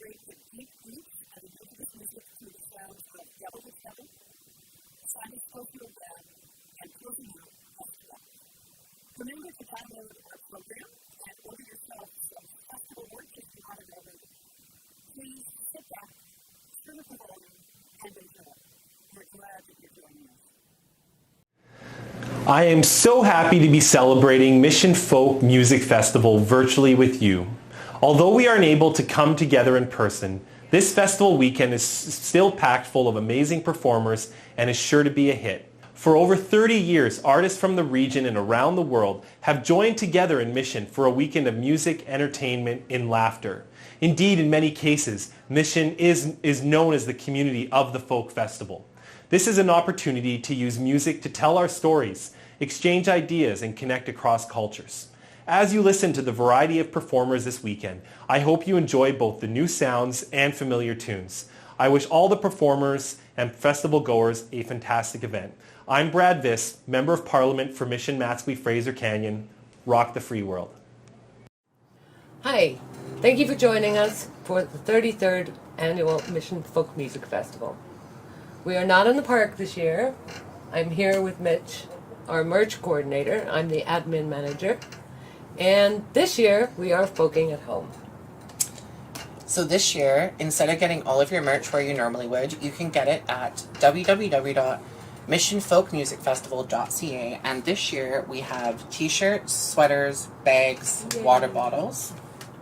celebrate the deep roots of Indigenous music through the sounds of Double the Trouble, Simon Schofield Band, and closing out Festival. Remember to download our program and order yourself some festival work if you haven't already. Please sit back, turn up the volume, and enjoy. We're glad that you're joining us. I am so happy to be celebrating Mission Folk Music Festival virtually with you. Although we aren't able to come together in person, this festival weekend is still packed full of amazing performers and is sure to be a hit. For over 30 years, artists from the region and around the world have joined together in Mission for a weekend of music, entertainment, and laughter. Indeed, in many cases, Mission is known as the community of the folk festival. This is an opportunity to use music to tell our stories, exchange ideas, and connect across cultures. As you listen to the variety of performers this weekend, I hope you enjoy both the new sounds and familiar tunes. I wish all the performers and festival goers a fantastic event. I'm Brad Viss, Member of Parliament for Mission Matsqui Fraser Canyon. Rock the free world. Hi, thank you for joining us for the 33rd Annual Mission Folk Music Festival. We are not in the park this year. I'm here with Mitch, our merch coordinator. I'm the admin manager. And this year, we are folking at home. So this year, instead of getting all of your merch where you normally would, you can get it at www.missionfolkmusicfestival.ca. And this year, we have t-shirts, sweaters, bags, Yay. water bottles.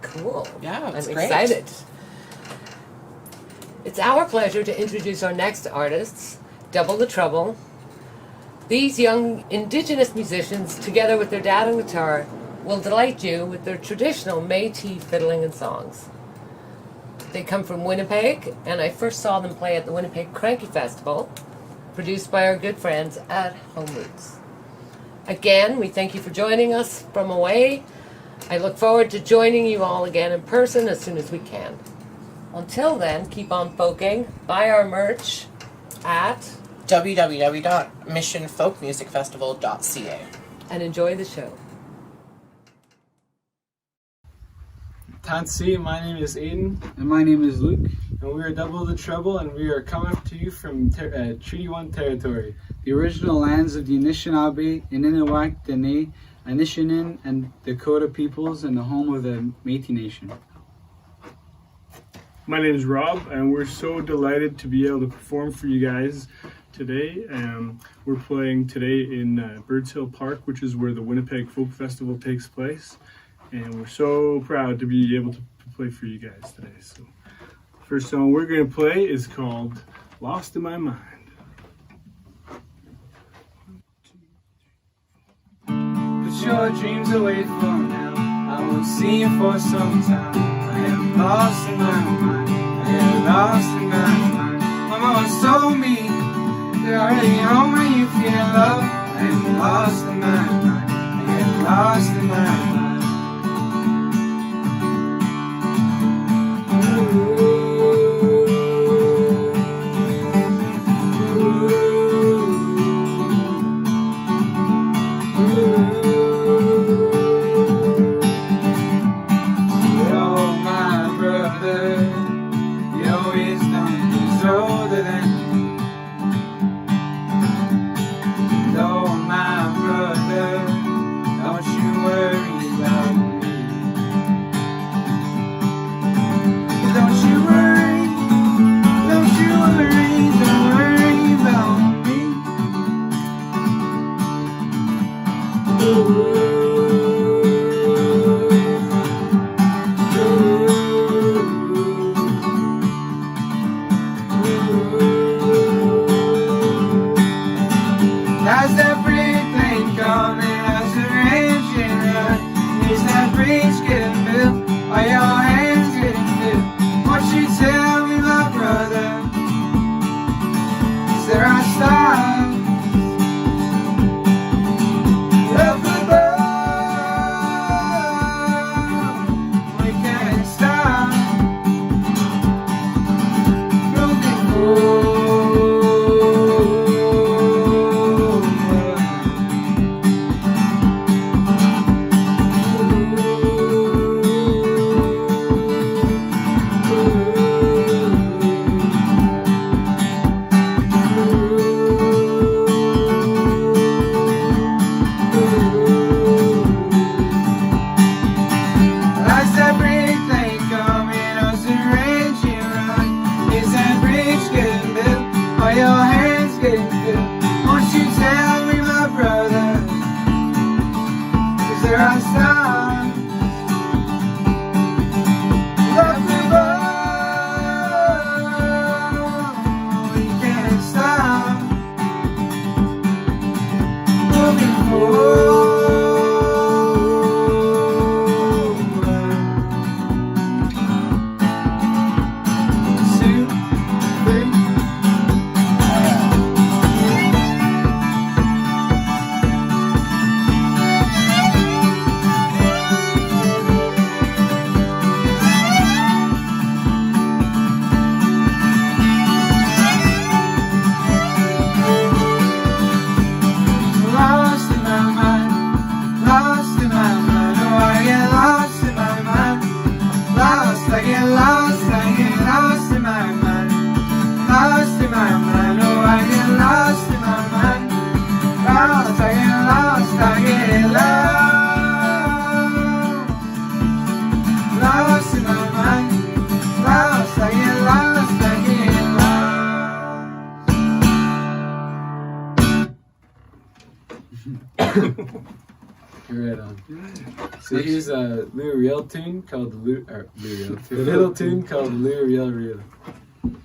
Cool. Yeah, it's I'm great. excited. It's our pleasure to introduce our next artists, Double the Trouble. These young Indigenous musicians, together with their dad on guitar, will delight you with their traditional Métis fiddling and songs. They come from Winnipeg, and I first saw them play at the Winnipeg Cranky Festival, produced by our good friends at Home Roots. Again, we thank you for joining us from away. I look forward to joining you all again in person as soon as we can. Until then, keep on folking, buy our merch at www.missionfolkmusicfestival.ca. and enjoy the show. Tansi, my name is Aiden. And my name is Luke. And we are Double the Trouble, and we are coming to you from Treaty 1 territory. The original lands of the Anishinaabe, Ininiwak, Dene, Anishinaabe, and Dakota peoples, and the home of the Métis Nation. My name is Rob, and we're so delighted to be able to perform for you guys today. We're playing today in Birds Hill Park, which is where the Winnipeg Folk Festival takes place. And we're so proud to be able to play for you guys today. So, the first song we're going to play is called Lost in My Mind. Put your dreams away for now. I won't see you for some time. I am lost in my mind. I am lost in my mind. My mama told me that already home when you feel love. I am lost in my mind. I am lost in my mind. There are stars up above. I stop. Left above, we can't stop moving forward. Right on. So here's a Lou Real tune called the little tune called Lou Real Real. 1,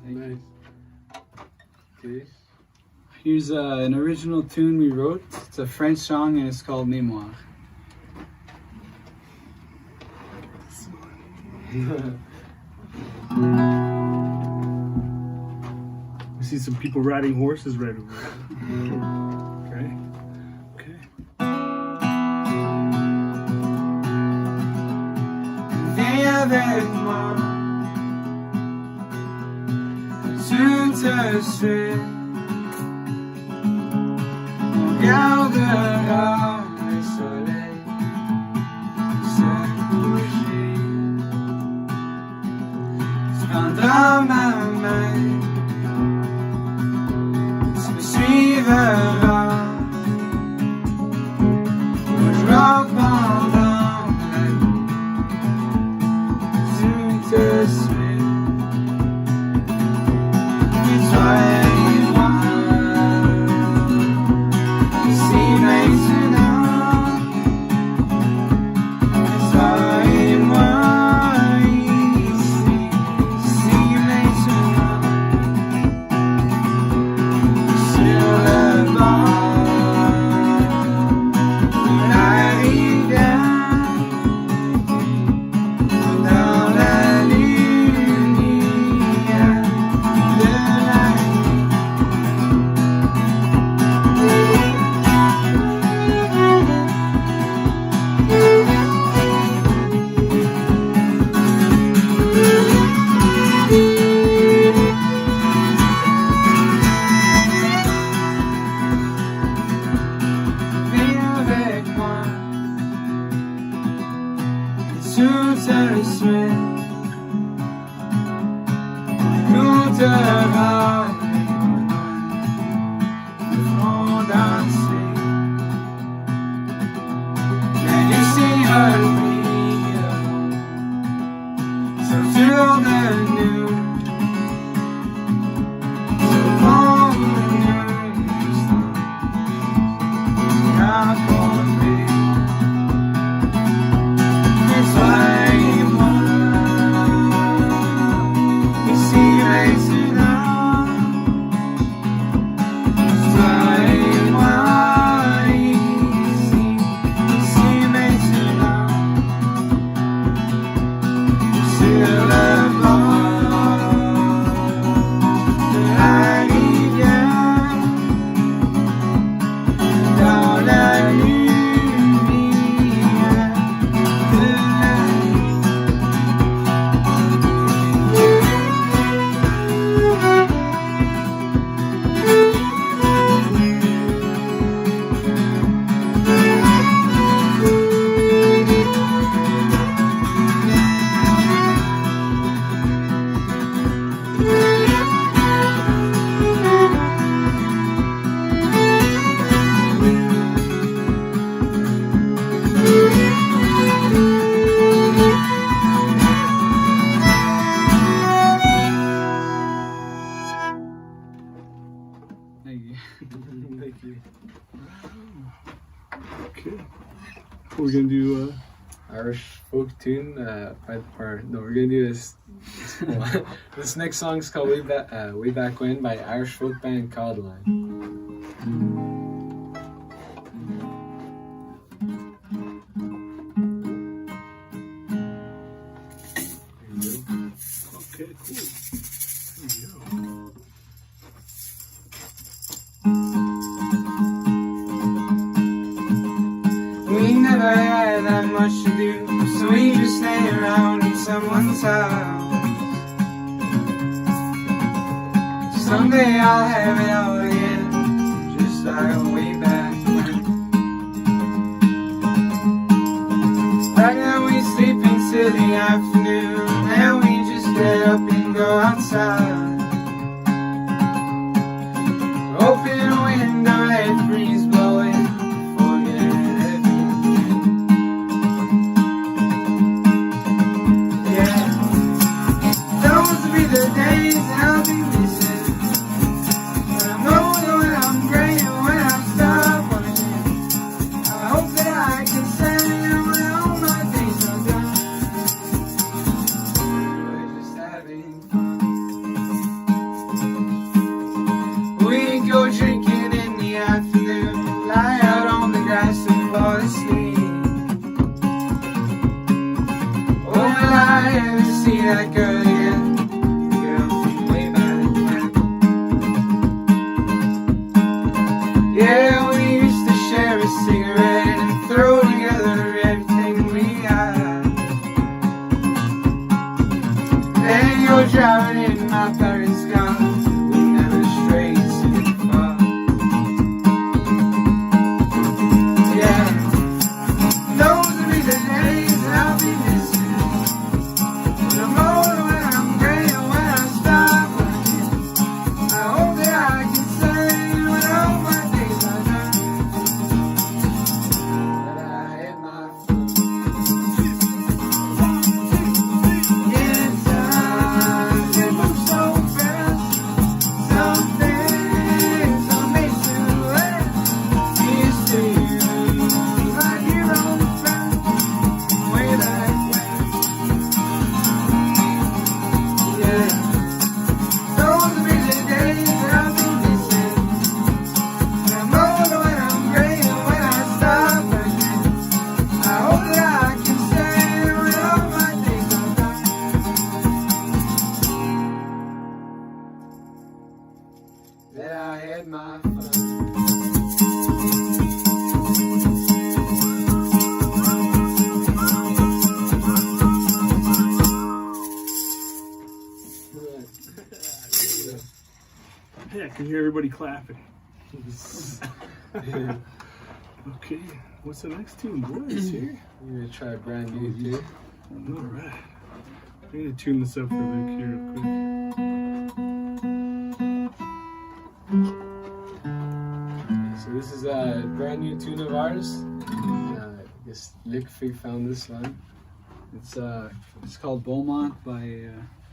Nice. Okay. Here's an original tune we wrote. It's a French song and it's called Mémoire. We see some people riding horses right over there. Okay. Okay. Viens avec moi, je te suis. On gardera le soleil se coucher. Tu prendras ma main, tu me suivras. Je rock pendant la nuit, je te suis. Et toi et moi, ici maintenant. Et toi et moi, ici maintenant. Sur le bord de la rivière, dans la lumière de la nuit. Viens avec moi, tout te suit. Nous te nous ferons danser. Les lucioles brillent till the noon. So long the noon's long. Not gonna be. It's like one. You see, makes it up. It's like one. You see, makes it up. Still have lost that I need you. And all that you need tonight. Thank you. Thank you. Okay. We're gonna do Irish folk tune, we're gonna do this. This next song's called Way Back When" by Irish folk band Codline. okay, cool. There you go. We never had that much to do, so we just lay around in someone's house. Someday I'll have it all again, just like way back when. Back then we sleep until the afternoon, and we just get up and go outside. Open a window, let the breeze blow in, forget everything. Yeah, those will be the days that I'll be missing. When I'm older, when I'm gray, and when I stop watching, I hope that I can say when all my days are done, we're just having fun. We go drinking in the afternoon, lie out on the grass and fall asleep. Oh, will I ever see that girl again? The girl from way back when. Yeah, we used to share a cigarette and throw together everything we had. Then you're driving in my parents' car. We never strayed too far. Yeah, those will be the days that I'll be missing. When I'm older, when I'm gray, and when I stop working, I hope that I can say when all my days are done, that I had my fun. Yeah, time can move so fast. Some things are made to last. Here's to you, my hero friend, way back when. Yeah, those will be the days that I'll be missing. When I'm older, when I'm gray, and when I stop working, I hope that I can say when all my days are done, that I had my fun. Hey, I can hear everybody clapping. Yeah. Okay, what's the next tune, boys? Here. We're gonna try a brand new tune. All right. I'm gonna tune this up for Luke here real quick. So this is a brand new tune of ours. I guess Lickfig found this one. It's called Beaumont by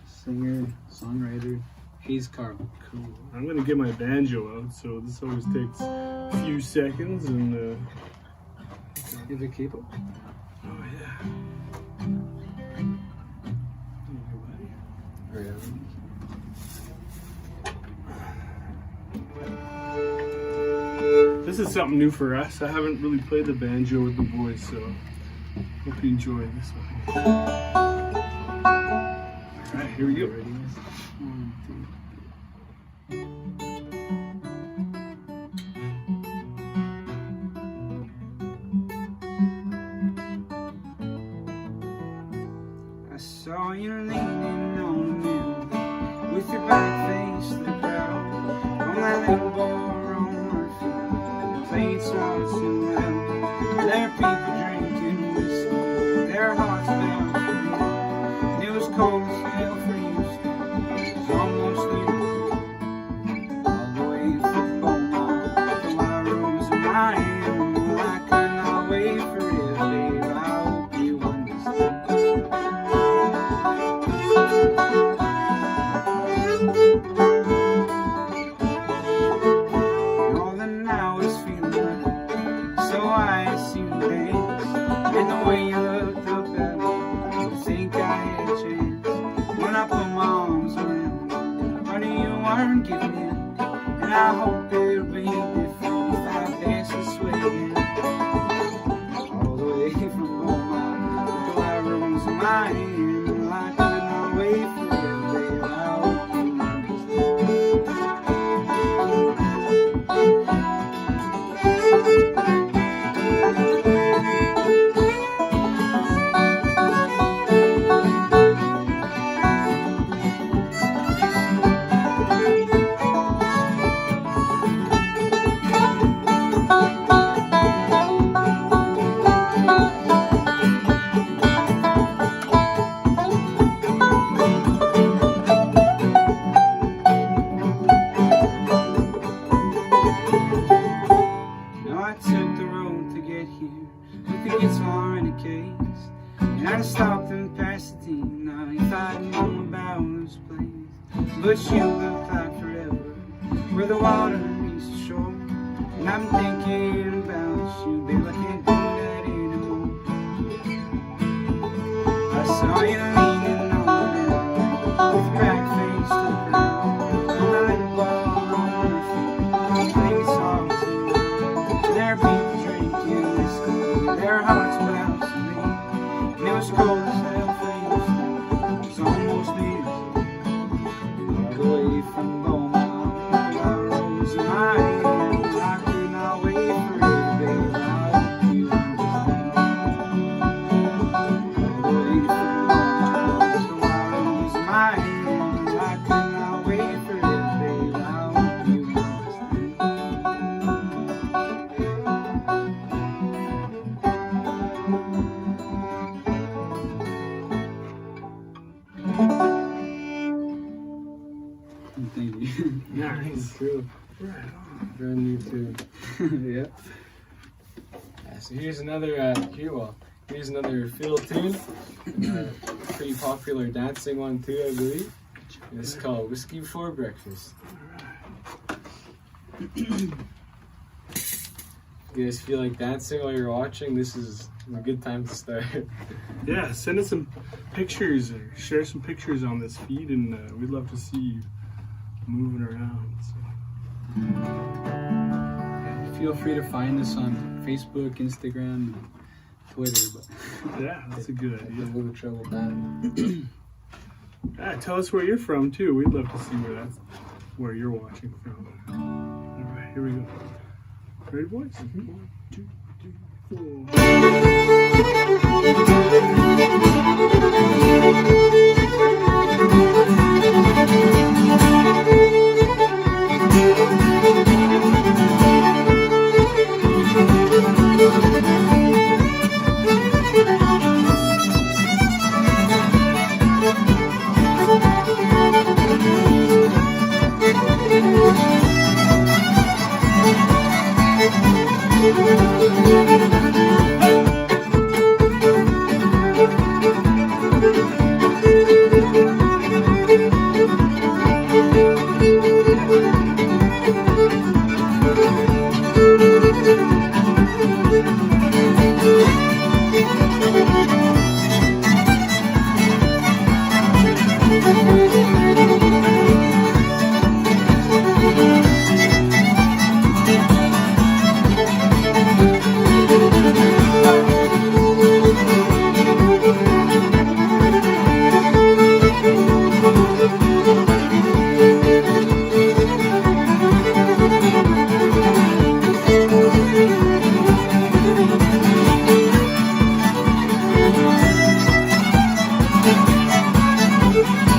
singer songwriter Hayes Carl. Cool. I'm gonna get my banjo out, so this always takes a few seconds and Give it a capo. oh yeah. Right. This is something new for us. I haven't really played the banjo with the boys, so hope you enjoy this one. Alright, here we go. Ready? 1, 2. I saw you leaning on the mirror with your back face to the crowd. On that little bar on Murphy, the played songs so loud. There are people drinking whiskey, their hearts bound for me. And it was cold as hell for Houston, it was almost noon. All the way from Beaumont to my rooms in Miami, well, I could not wait for it, babe. I hope you understand. All that now is feeling right, so I assume dance. And the way you looked up at me, you think I had a chance. When I put my arms around you, honey, you weren't giving in. And I hope it'll be different if I dance this way again. All the way from Beaumont to our rooms in Miami, I could not wait for it, babe. I hope you Now I took the road to get here with the guitar and a case. And I stopped in Pasadena if I'd known about this place. But you look like forever where the water meets the shore. And I'm thinking about you, babe, I can't do that anymore. I saw you leaning on the mirror with your back face to the ground. On the little bar on Murphy, playing songs so loud. There are people drinking whiskey, their hearts bound to me. And it was cold as hell for Houston, it was almost midnight. All the way from Beaumont to our rooms in Miami, I could not wait for it, babe. I hope you understand. All the way from Beaumont to our rooms in Miami, I could not wait for it, babe. I hope you understand. Thank you. Nice. Cool. Right on. Brand new tune. Yeah. So here's another here's another fiddle tune. Pretty popular dancing one too, I believe. And it's called Whiskey Before Breakfast. You guys feel like dancing while you're watching? This is a good time to start. Yeah, send us some pictures or share some pictures on this feed, and we'd love to see you moving around. So. Yeah, feel free to find us on Facebook, Instagram, and Twitter. But Yeah, that's a good a idea. little trouble that. Tell us where you're from too. We'd love to see where you're watching from. All right, here we go. Ready, boys? 1, 2, 3, 4.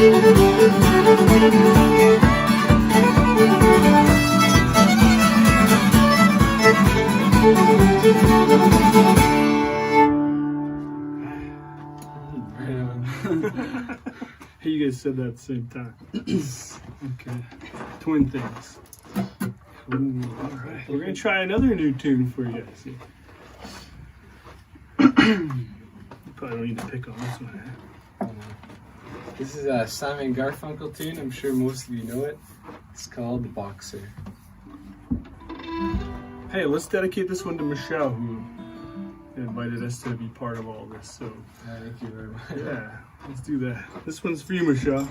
Hey, you guys said that at the same time. Okay. Twin things. Alright, we're gonna try another new tune for you guys. You probably don't need to pick on this one. This is a Simon Garfunkel tune. I'm sure most of you know it. It's called The Boxer. Hey, let's dedicate this one to Michelle, who invited us to be part of all this. So, Thank you very much. yeah, let's do that. This one's for you, Michelle.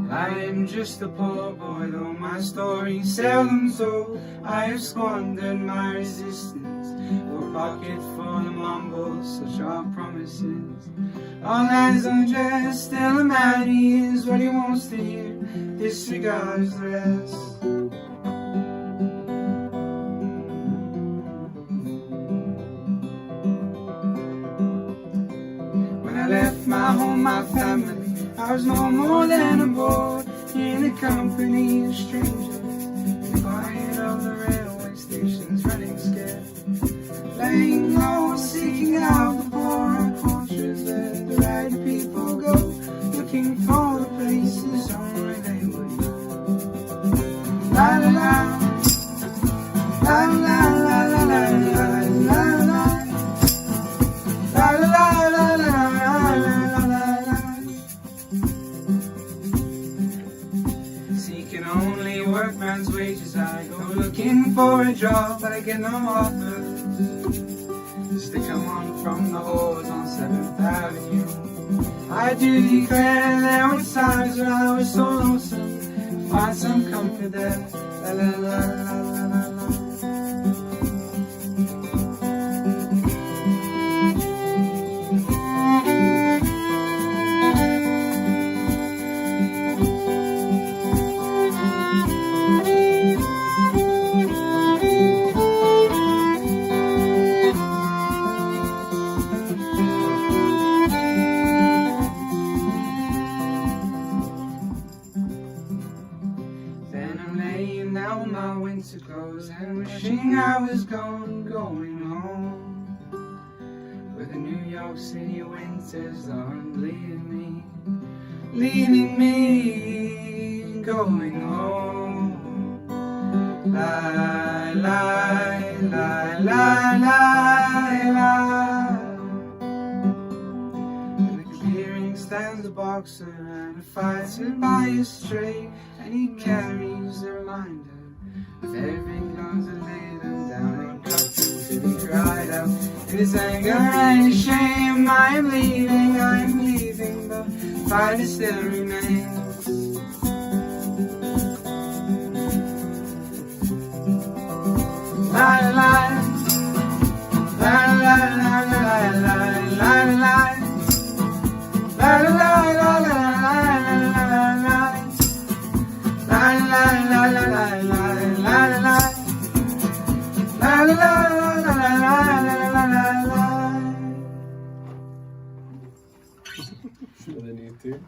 I am just a poor boy, though my story's seldom told. I have squandered my resistance for a pocket full of mumbles, such are promises. All lies undressed, still a man he is what he wants to hear, disregards the rest. When I left my home, my family, I was no more than a boy in the company of strangers, in the quiet of the railway stations, running scared, laying low, seeking out the poorer cultures where the right people go, looking for the places only they would know. La la la, la la la la la la la la, la la la la la la. Only workman's wages, I go looking for a job, but I get no offers. Just to come on from the halls on 7th Avenue. I do declare there were times when I was so lonesome, find some comfort there. La la la la la la la. And wishing I was gone, going home, where the New York City winters aren't leaving me, going home. Lie, lie, lie, lie, lie, lie. In the clearing stands a boxer and a fighter by his straight, and he carries a reminder of every glance that laid him down and cut him till he cried out in his anger and his shame. I am leaving, but fight still remains. La la la, la la la la la la la la, la la la la la la la la la. Another new tune.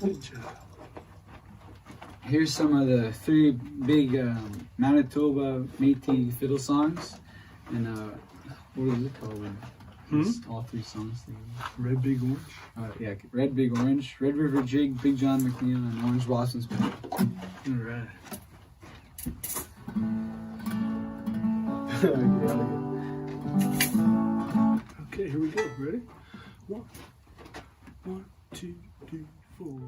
Good job. Here's some of the three big Manitoba Métis fiddle songs, and what is it called? Just all three songs together. Red Big Orange. Yeah, Red Big Orange, Red River Jig, Big John McNeil, and Orange Blossoms. Alright. Okay, here we go. Ready? 1, 2, 3, 4.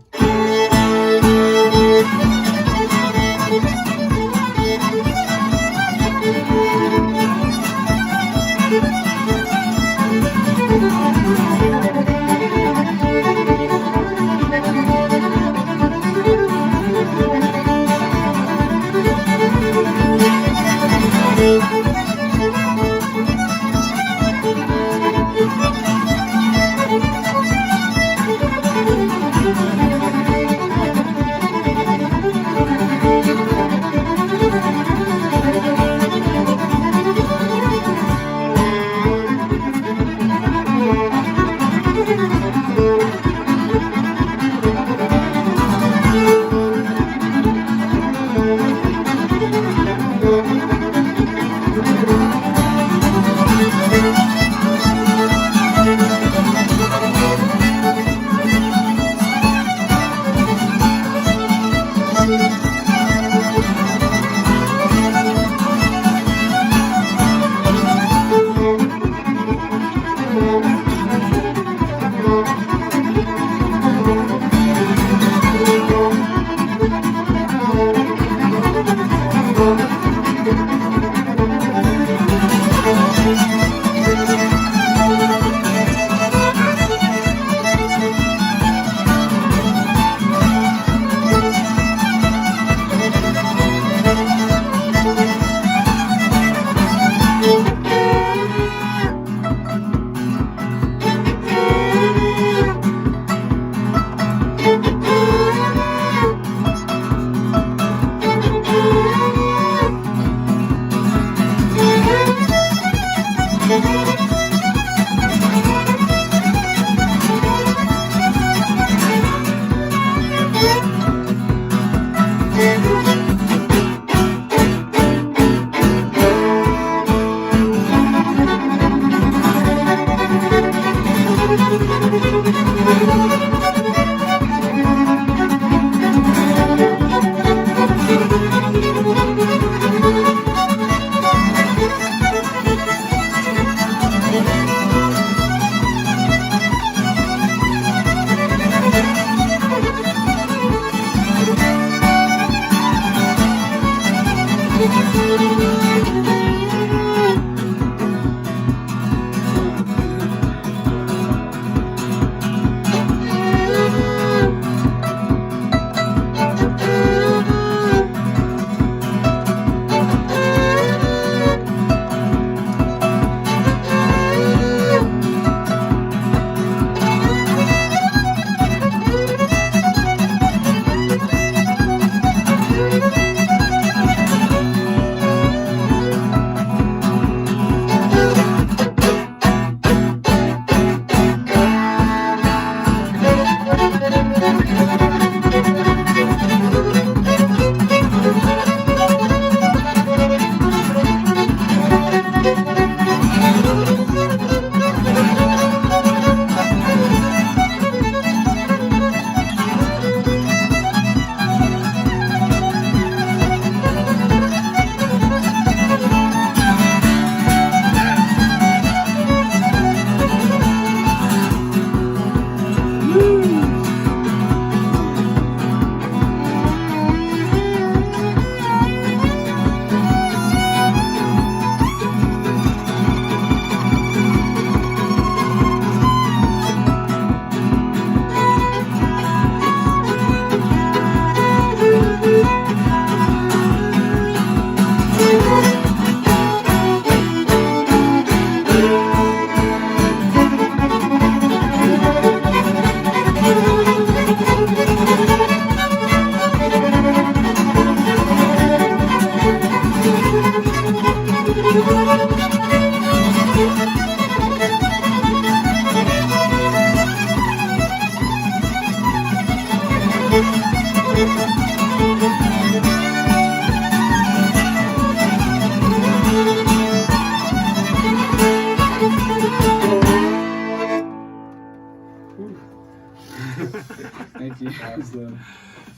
Thank you.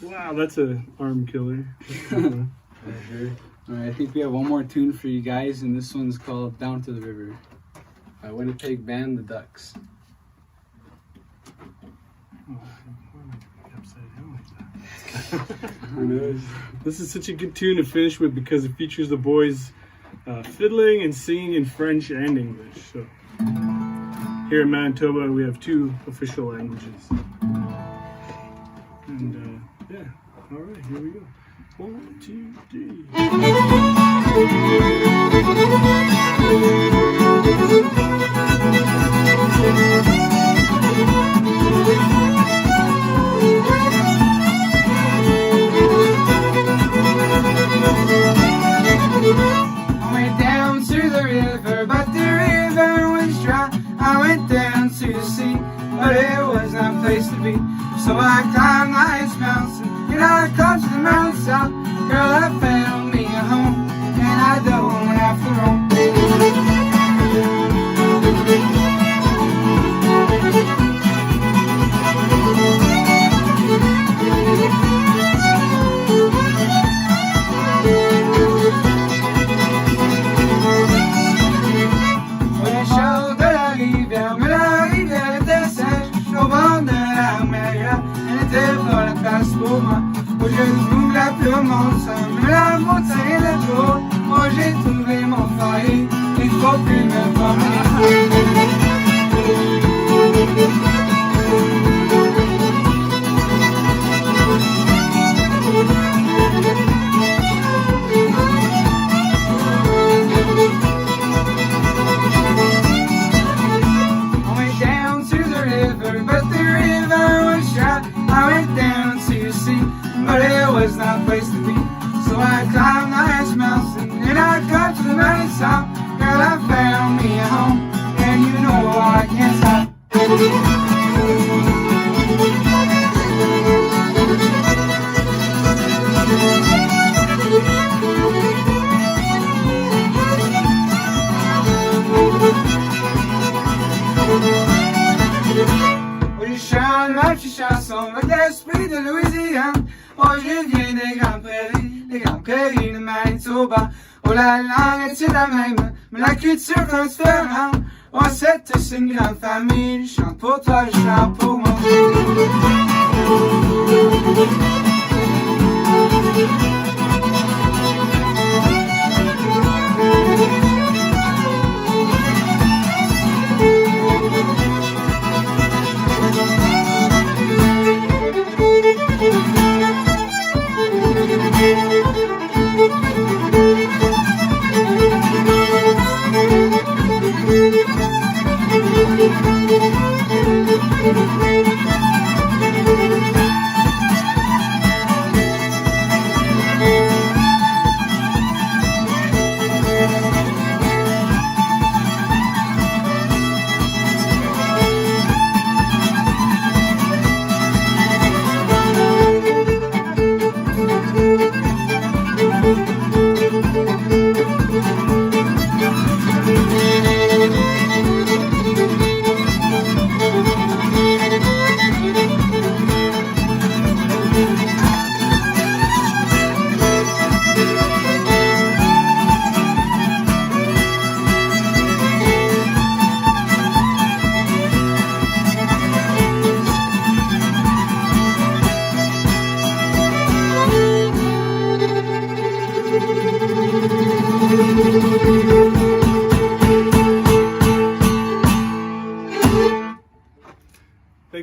Wow, that's an arm killer. Alright, I think we have one more tune for you guys, and this one's called Down to the River. By Winnipeg band The Ducks. Who knows? This is such a good tune to finish with because it features the boys fiddling and singing in French and English. So here in Manitoba, we have two official languages. And yeah, all right, here we go. 1, 2, 3. I went down to the river, but the river was dry. I went down to the sea, but it was not a place to be. So I climbed the highest mountain, and I climbed to the mountaintop. Girl, I found me a home, and I don't have to roam. Où je trouve la plus ensemble, la montagne est trop. Moi j'ai trouvé mon foyer, il faut plus me promener. I went down to the river, but the river was dry. I went down to the sea, but it was not a place to be. So I climbed the highest mountain, and I got to the mountaintop. Girl, I found me a home, and you know I can't stop. Ma petite chanson avec l'esprit de Louisiane. Oh, je viens des grandes prairies de Manitoba. Oh, la langue est la même, mais la culture est différente. Oh, c'est une grande famille, je chante pour toi, je chante pour moi.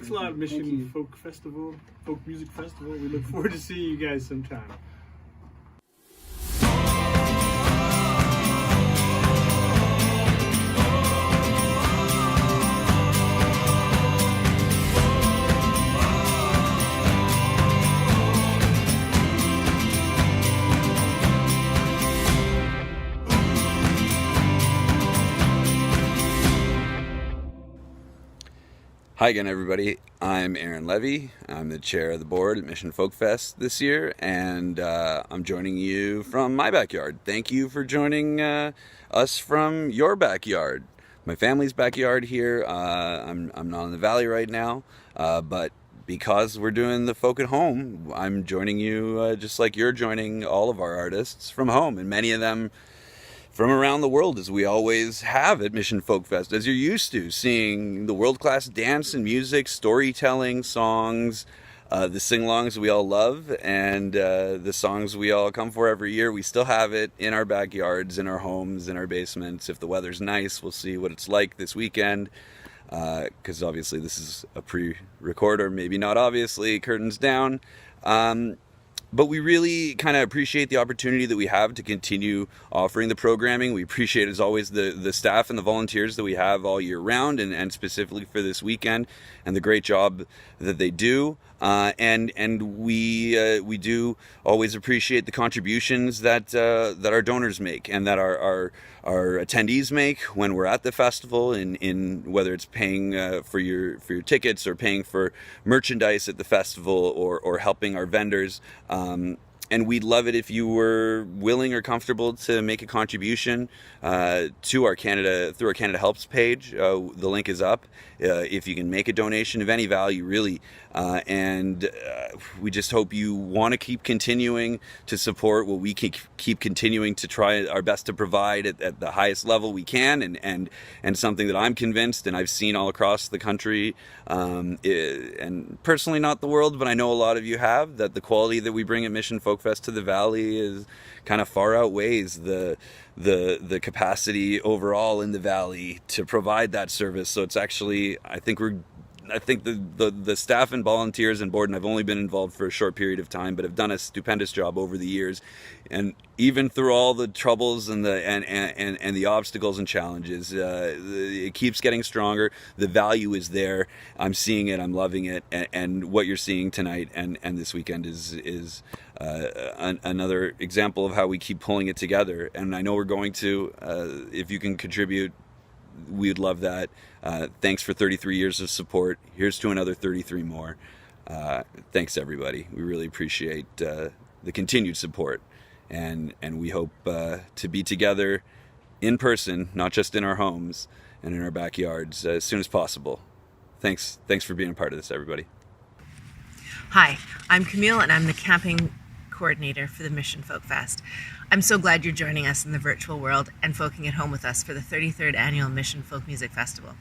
Thanks a lot, Mission Folk Music Festival. We look forward to seeing you guys sometime. Hi again, everybody. I'm Aaron Levy. I'm the chair of the board at Mission Folk Fest this year, and I'm joining you from my backyard. Thank you for joining us from your backyard. My family's backyard here. I'm not in the valley right now, but because we're doing the folk at home, I'm joining you just like you're joining all of our artists from home, and many of them from around the world, as we always have at Mission Folk Fest, as you're used to, seeing the world-class dance and music, storytelling, songs, the sing-alongs we all love, and the songs we all come for every year. We still have it in our backyards, in our homes, in our basements. If the weather's nice, we'll see what it's like this weekend, because obviously this is a pre-record, or maybe not obviously, curtains down. But we really kind of appreciate the opportunity that we have to continue offering the programming. We appreciate, as always, the staff and the volunteers that we have all year round, and specifically for this weekend, and the great job that they do. And we do always appreciate the contributions that our donors make, and that our attendees make when we're at the festival, in whether it's paying for your tickets, or paying for merchandise at the festival, or helping our vendors. And we'd love it if you were willing or comfortable to make a contribution to our through our Canada Helps page. The link is up. If you can make a donation of any value, really. And we just hope you want to keep continuing to support what we can keep continuing to try our best to provide at the highest level we can, and something that I'm convinced, and I've seen all across the country, and personally not the world, but I know a lot of you have, that the quality that we bring at Mission Folk Fest to the Valley is kind of far outweighs the capacity overall in the Valley to provide that service. So it's actually, I think the staff and volunteers and board, and I've only been involved for a short period of time, but have done a stupendous job over the years. And even through all the troubles and the obstacles and challenges, it keeps getting stronger. The value is there. I'm seeing it. I'm loving it. And what you're seeing tonight and this weekend is another example of how we keep pulling it together. And I know we're going to, if you can contribute, we'd love that. Thanks for 33 years of support. Here's to another 33 more. Thanks, everybody. We really appreciate the continued support. And we hope to be together in person, not just in our homes and in our backyards, as soon as possible. Thanks for being a part of this, everybody. Hi, I'm Camille, and I'm the camping coordinator for the Mission Folk Fest. I'm so glad you're joining us in the virtual world and folking at home with us for the 33rd Annual Mission Folk Music Festival.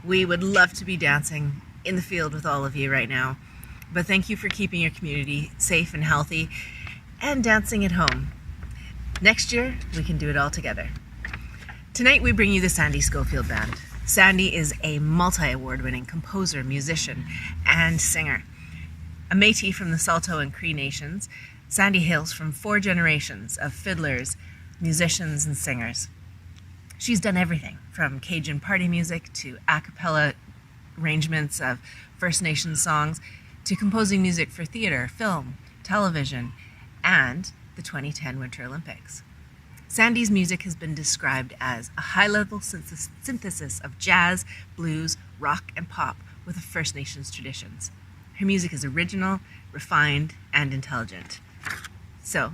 We would love to be dancing in the field with all of you right now, but thank you for keeping your community safe and healthy and dancing at home. Next year, we can do it all together. Tonight, we bring you the Sandy Schofield Band. Sandy is a multi-award-winning composer, musician, and singer. A Métis from the Saulteaux and Cree nations, Sandy hails from 4 generations of fiddlers, musicians, and singers. She's done everything from Cajun party music to a cappella arrangements of First Nations songs to composing music for theater, film, television, and the 2010 Winter Olympics. Sandy's music has been described as a high-level synthesis of jazz, blues, rock, and pop with the First Nations traditions. Her music is original, refined, and intelligent. So,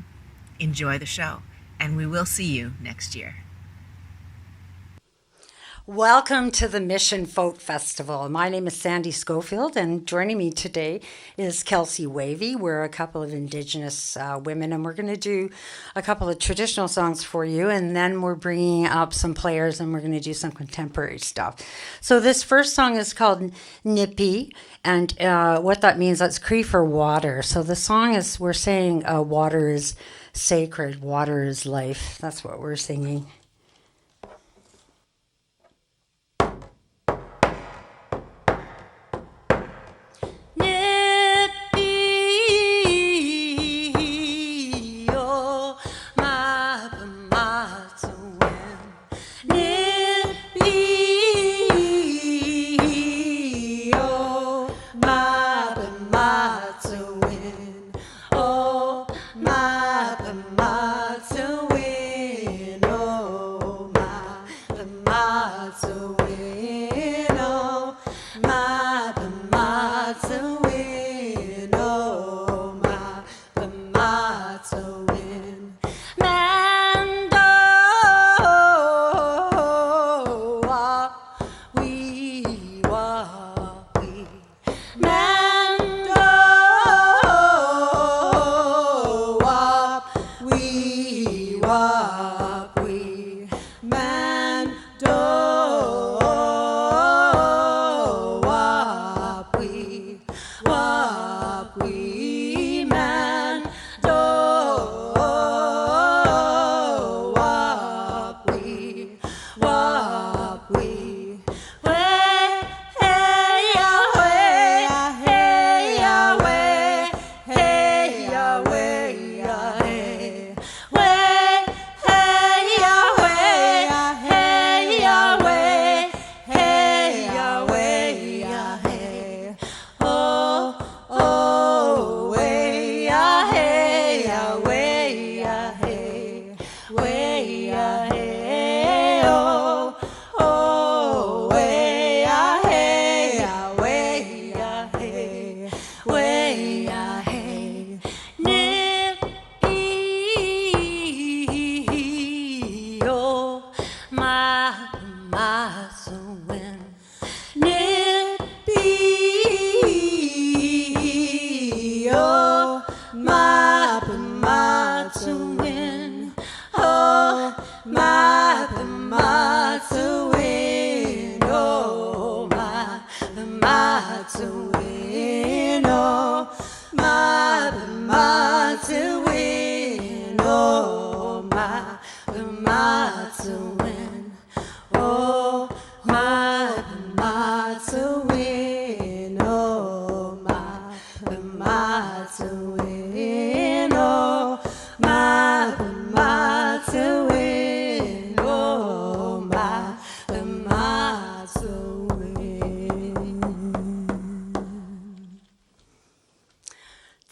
enjoy the show, and we will see you next year. Welcome to the Mission Folk Festival. My name is Sandy Schofield, and joining me today is Kelsey Wavy. We're a couple of Indigenous women, and we're going to do a couple of traditional songs for you, and then we're bringing up some players, and we're going to do some contemporary stuff. So this first song is called Nippy, and what that means, that's Cree for water. So the song is, we're saying water is sacred, water is life. That's what we're singing.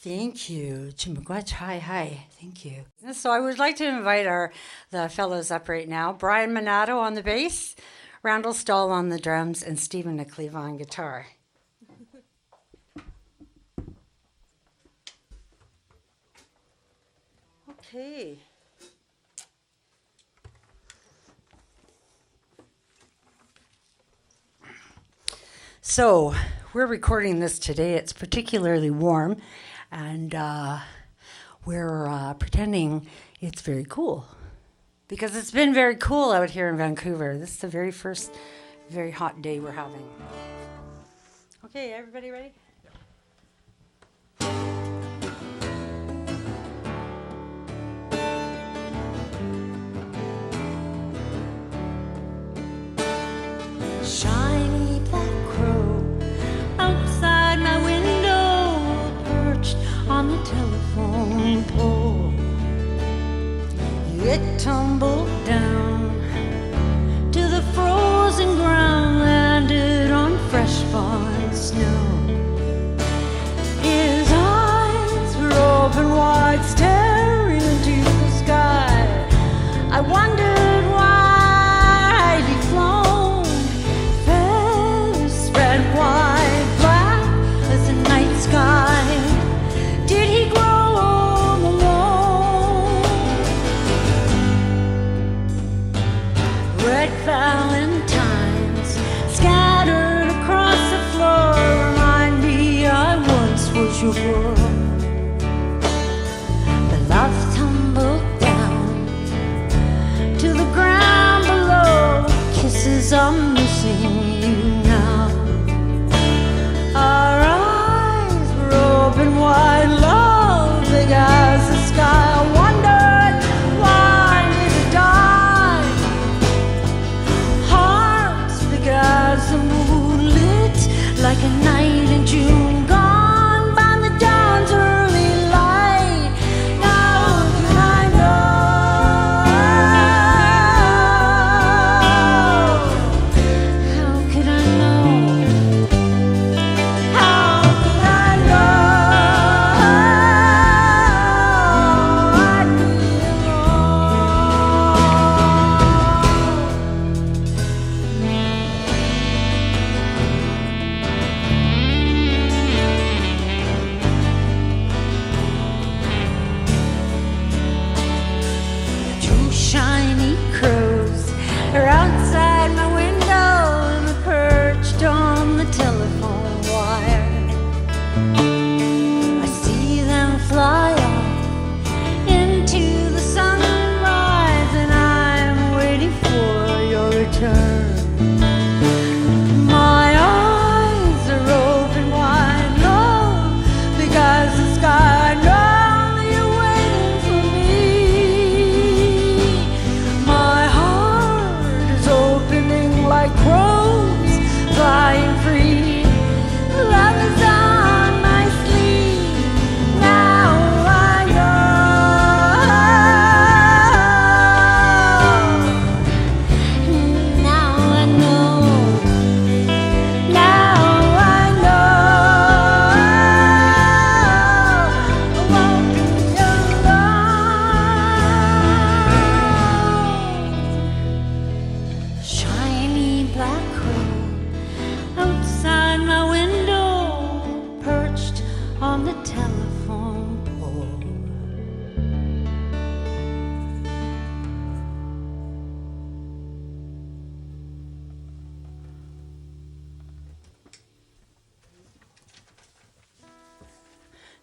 Thank you. Chimagwach, hi. Thank you. So I would like to invite the fellows up right now. Brian Minato on the bass, Randall Stahl on the drums, and Stephen McLeave on guitar. Okay. So we're recording this today. It's particularly warm, and we're pretending it's very cool because it's been very cool out here in Vancouver. This is the very first very hot day we're having. Okay, everybody ready? Shiny black crow outside my window, perched on the telephone pole. It tumbled down to the frozen ground, landed on fresh fallen snow. His eyes were open wide, staring into the sky. I wondered why he'd flown, feathers spread wide, black as the night sky. Did he grow alone?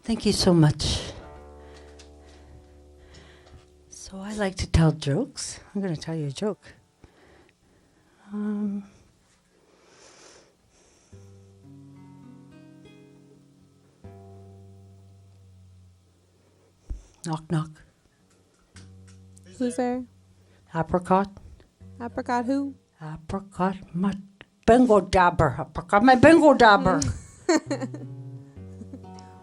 Thank you so much. So I like to tell jokes. I'm going to tell you a joke. Knock, knock. Who's there? Apricot. Apricot who? Apricot, my bingo dabber. Apricot, my bingo dabber.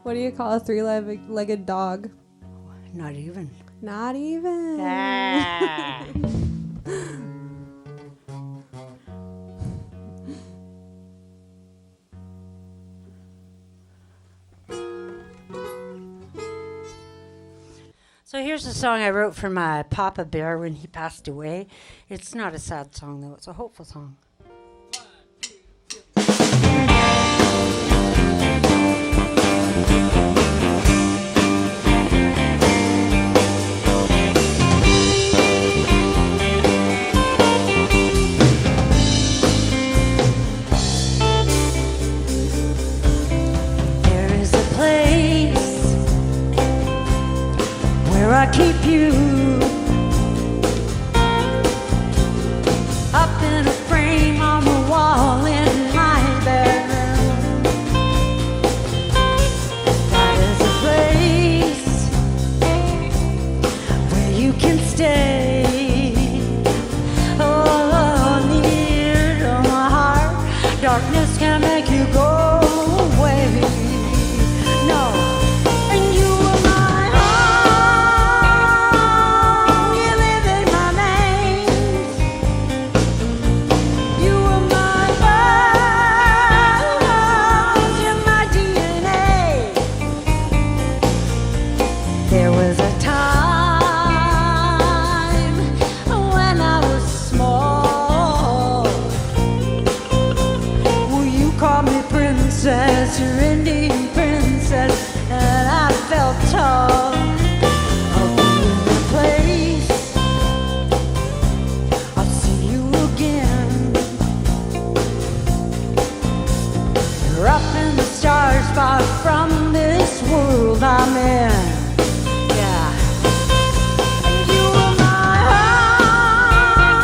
What do you call a three-legged dog? Not even. Not even. Ah. So here's a song I wrote for my Papa Bear when he passed away. It's not a sad song, though. It's a hopeful song. There is a place where I keep you up in a frame on the wall in my bedroom. That is a place where you can stay. Oh, near to my heart, darkness can make you go away. No. And you are my home. You live in my veins. You are my bones. You're my DNA. There was a time when I was small. Well, you called me princess, your Indian princess, and I felt tall. I'll be in the place. I'll see you again. You're up in the stars, far from this world I'm in. Yeah. And you are my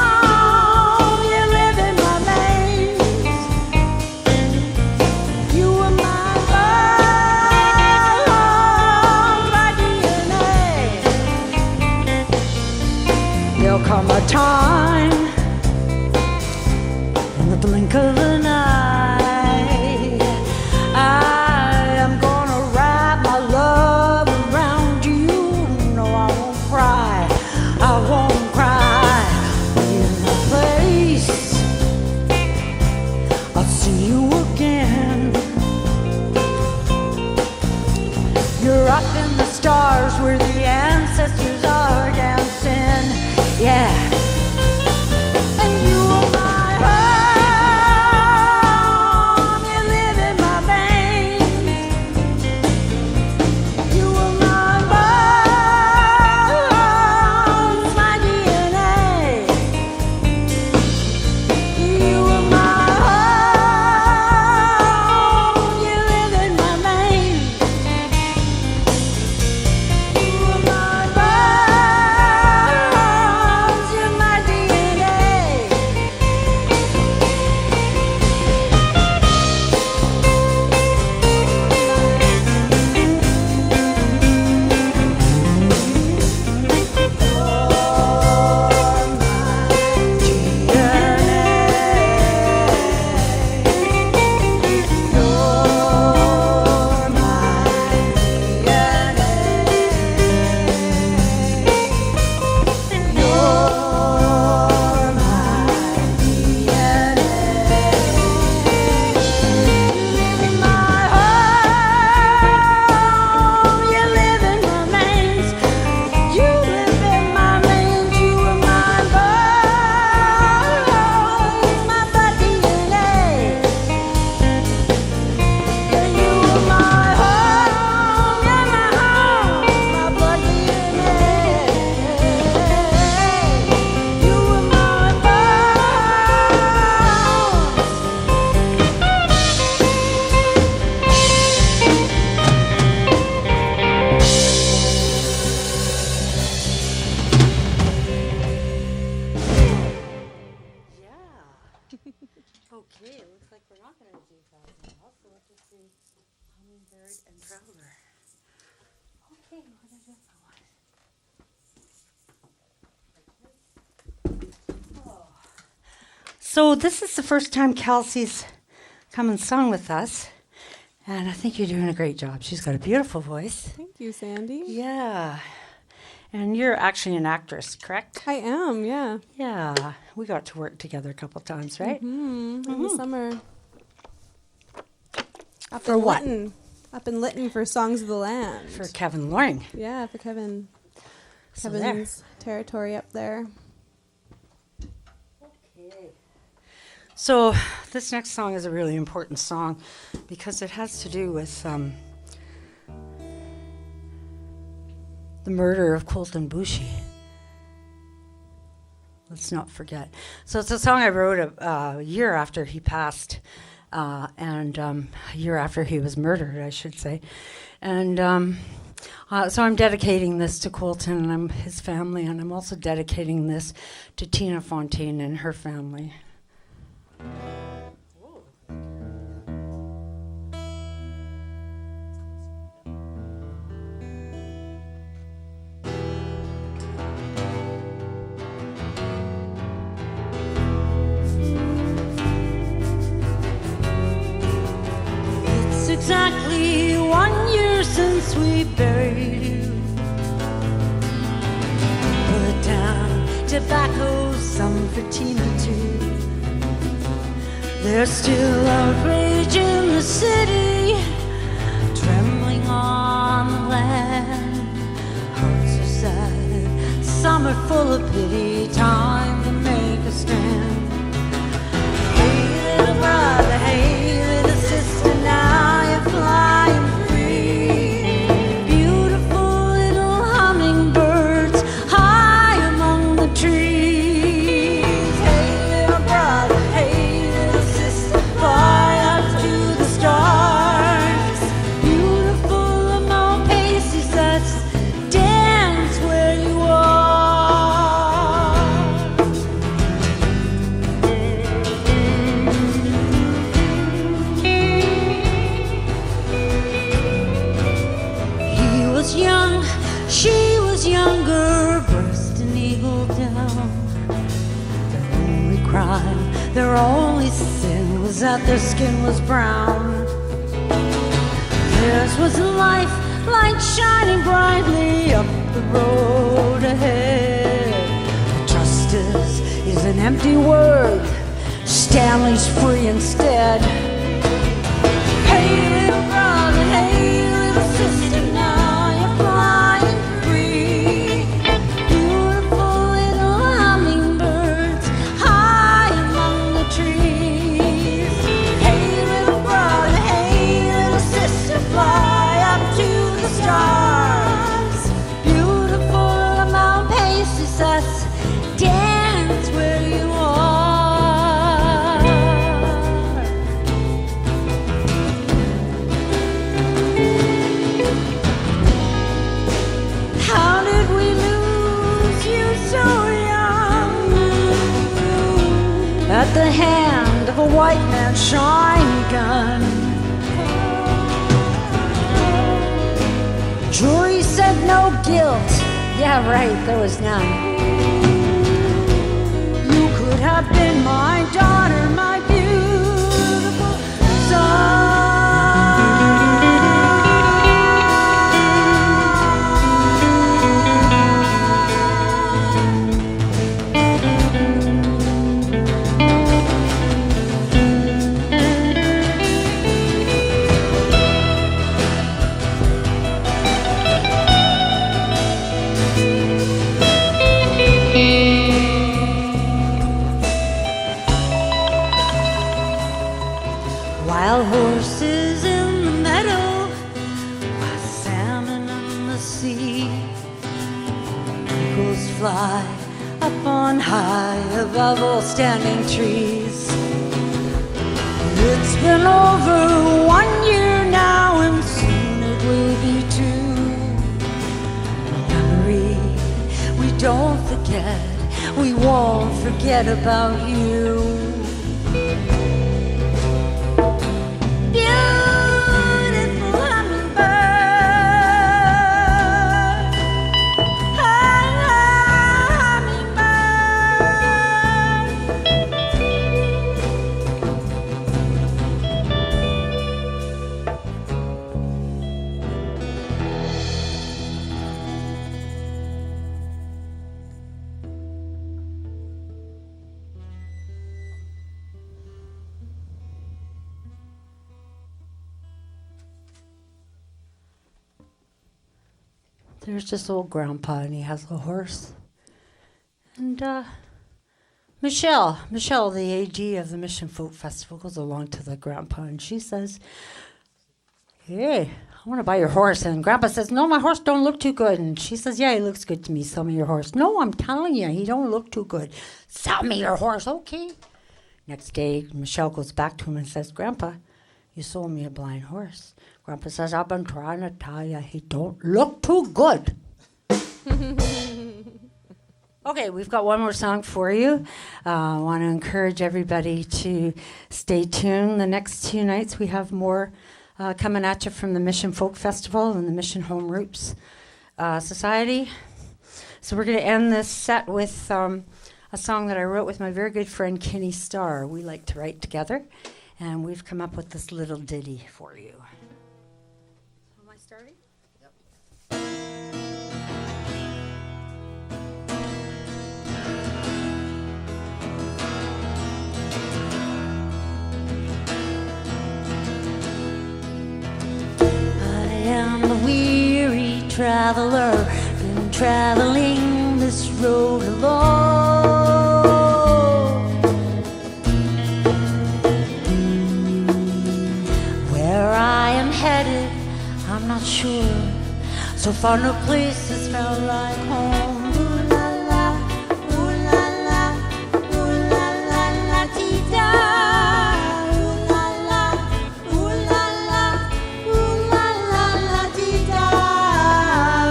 home. You live in my veins. You are my bone, my DNA. There'll come a time in the blink of an eye. I am gonna wrap my love around you. No, I won't cry. I won't cry. In a place, I'll see you again. You're up in the stars where the ancestors are dancing. Yeah. And you are my So this is the first time Kelsey's come and sung with us, and I think you're doing a great job. She's got a beautiful voice. Thank you, Sandy. Yeah. And you're actually an actress, correct? I am, yeah. Yeah. We got to work together a couple times, right? In the summer. Up For in what? Lytton. Up in Lytton for Songs of the Land. For Kevin Loring. Yeah, for Kevin. So Kevin's territory up there. So this next song is a really important song because it has to do with the murder of Colton Boushie. Let's not forget. So it's a song I wrote a year after he passed, and a year after he was murdered, I should say. And so I'm dedicating this to Colton and his family, and I'm also dedicating this to Tina Fontaine and her family. It's exactly 1 year since we buried you. Put down tobacco, some for Tina too. There's still outrage in the city, trembling on the land. Hearts are sad, some are full of pity, time to make a stand. Hey little brother, hey little sister, now you're flying free. Beautiful little hummingbirds high among the trees. Hey little brother, hey little sister, fly up to the stars. Beautiful among paces, that's dance where you are. He was young, she was younger, burst an eagle down. Their only crime, their only sin was that their skin was brown. Theirs was a life, light shining brightly up the road ahead. Justice is an empty word, Stanley's free instead. Hey little brother, hey little sister, now you're flying free. Beautiful little hummingbirds high among the trees. Hey little brother, hey little sister, fly up to the stars. Beautiful among paces, us dance where you are. How did we lose you so young? At the hand of a white man's shiny gun. Jury said no guilt. Yeah, right, there was none. You could have been my daughter, my beautiful son. Wild horses in the meadow, wild salmon in the sea. Eagles fly up on high above all standing trees. It's been over 1 year now, and soon it will be two. Memory, we don't forget, we won't forget about you. Beautiful hummingbird, hummingbird. there's this old grandpa, and he has a horse. And Michelle, the AD of the Mission Folk Festival, goes along to the grandpa, and she says, "Hey, I want to buy your horse." And grandpa says, "No, my horse don't look too good." And she says, "Yeah, he looks good to me. Sell me your horse." "No, I'm telling you, he don't look too good." "Sell me your horse." "Okay." Next day, Michelle goes back to him and says, "Grandpa, you sold me a blind horse." Grandpa says, "I've been trying to tell you, he don't look too good." Okay, we've got one more song for you. I want to encourage everybody to stay tuned. The next 2 nights, we have more coming at you from the Mission Folk Festival and the Mission Home Roots Society. So we're going to end this set with a song that I wrote with my very good friend Kenny Starr. We like to write together, and we've come up with this little ditty for you. Am I starting? I am a weary traveler, been traveling this road alone. Where I am headed, I'm not sure. So far, no place has felt like home. Ooh la la, ooh la la, ooh la la la dee da. Ooh la la, ooh la la, ooh la la la dee da.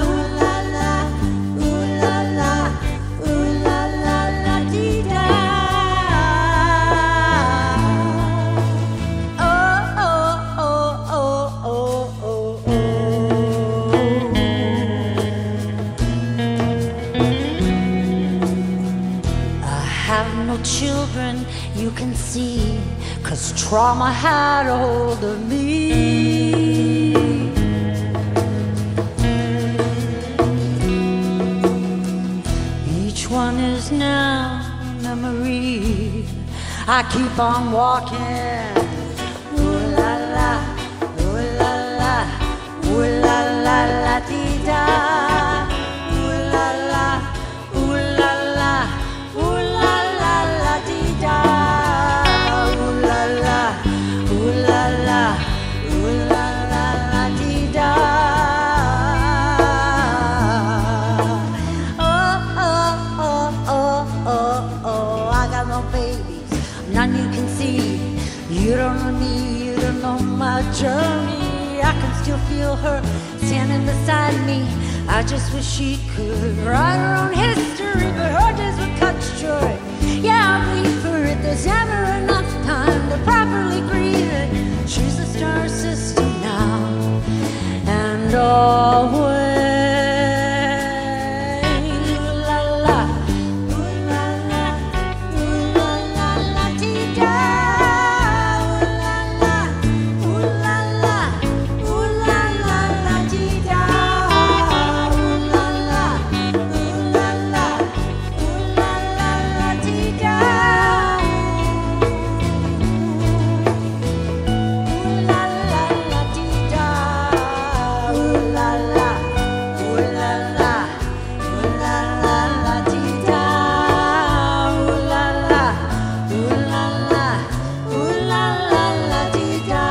Ooh la la, ooh la la, ooh la la la dee da. Oh oh oh oh oh oh oh. I have no children, you can see, 'cause trauma had a hold of me. Each one is now a memory. I keep on walking. Ooh la la, ooh la la, ooh la la la dee da. Ooh la la, ooh la la, ooh la la la dee da. Ooh la la, ooh la la, ooh la la la dee da. Oh oh oh oh oh oh, I got no babies, none you can see. You don't know me, you don't know my journey. I can still feel her standing beside me. I just wish she could write her own history, but her days were cut short. Yeah, I bleed for it. There's never enough time to properly grieve it. She's a star system now and always. Ooh la la, ooh la la, ooh la la la dee da. Ooh la la, ooh la la, ooh la la la dee da. Ooh la la, ooh la la, ooh la la la dee da. Ooh la la la dee da. Ooh la la, ooh la la, ooh la la la dee da. Ooh la la, ooh la la, ooh la la la dee da.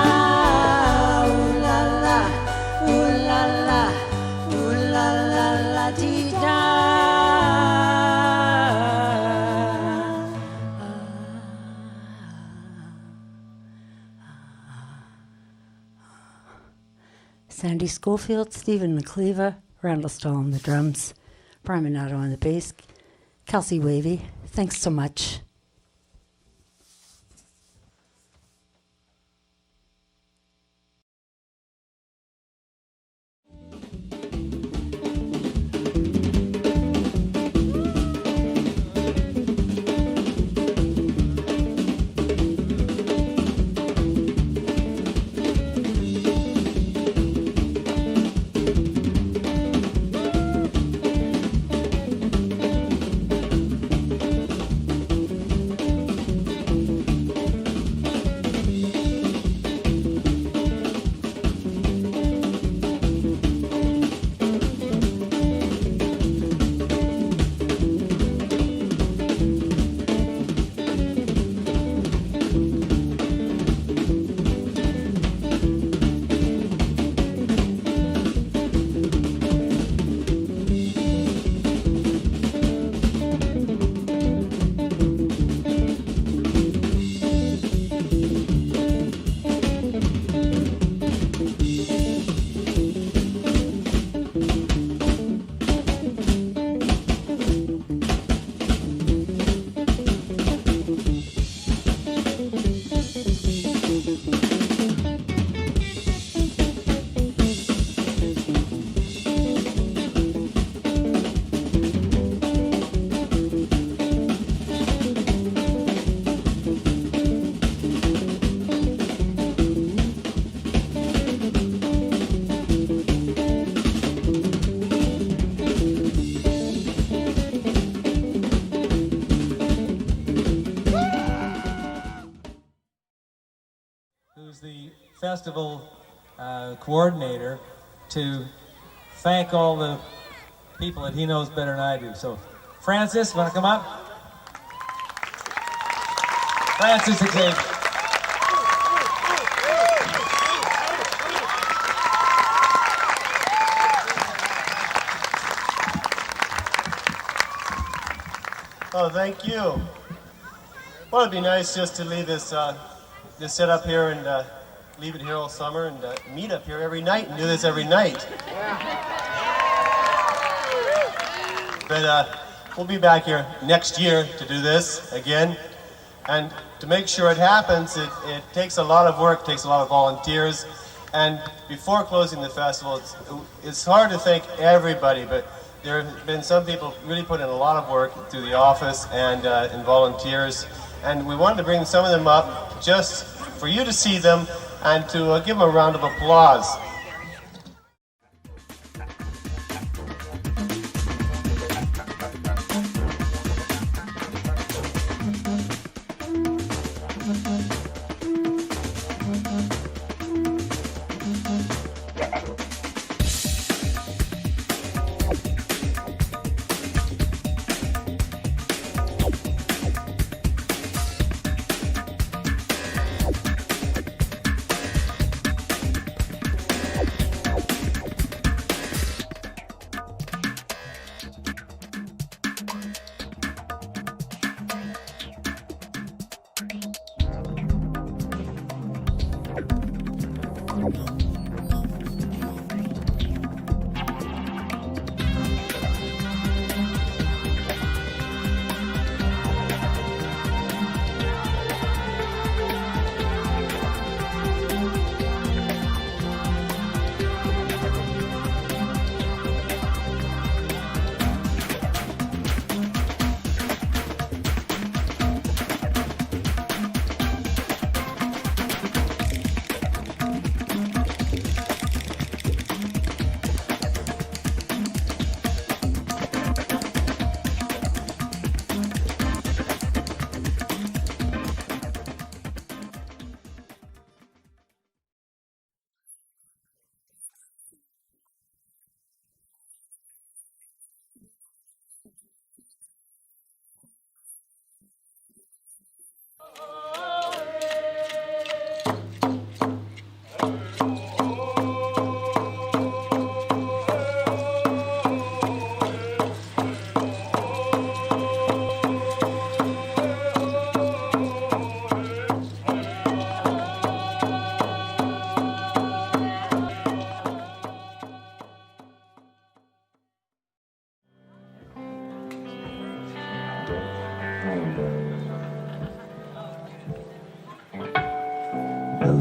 Ooh la la, ooh la la, ooh la la la dee da. Sandy Schofield, Stephen McCleva, Randall Stahl on the drums, Brian Minato on the bass, Kelsey Wavy. Thanks so much. the festival coordinator, to thank all the people that he knows better than I do. So, Francis, want to come up? Francis Xavier. Oh, thank you. Well, it'd be nice just to leave this, just sit up here and leave it here all summer and meet up here every night and do this every night. But we'll be back here next year to do this again. And to make sure it happens, it takes a lot of work, takes a lot of volunteers. And before closing the festival, it's hard to thank everybody, but there have been some people really put in a lot of work through the office and volunteers. And we wanted to bring some of them up just for you to see them and to give them a round of applause.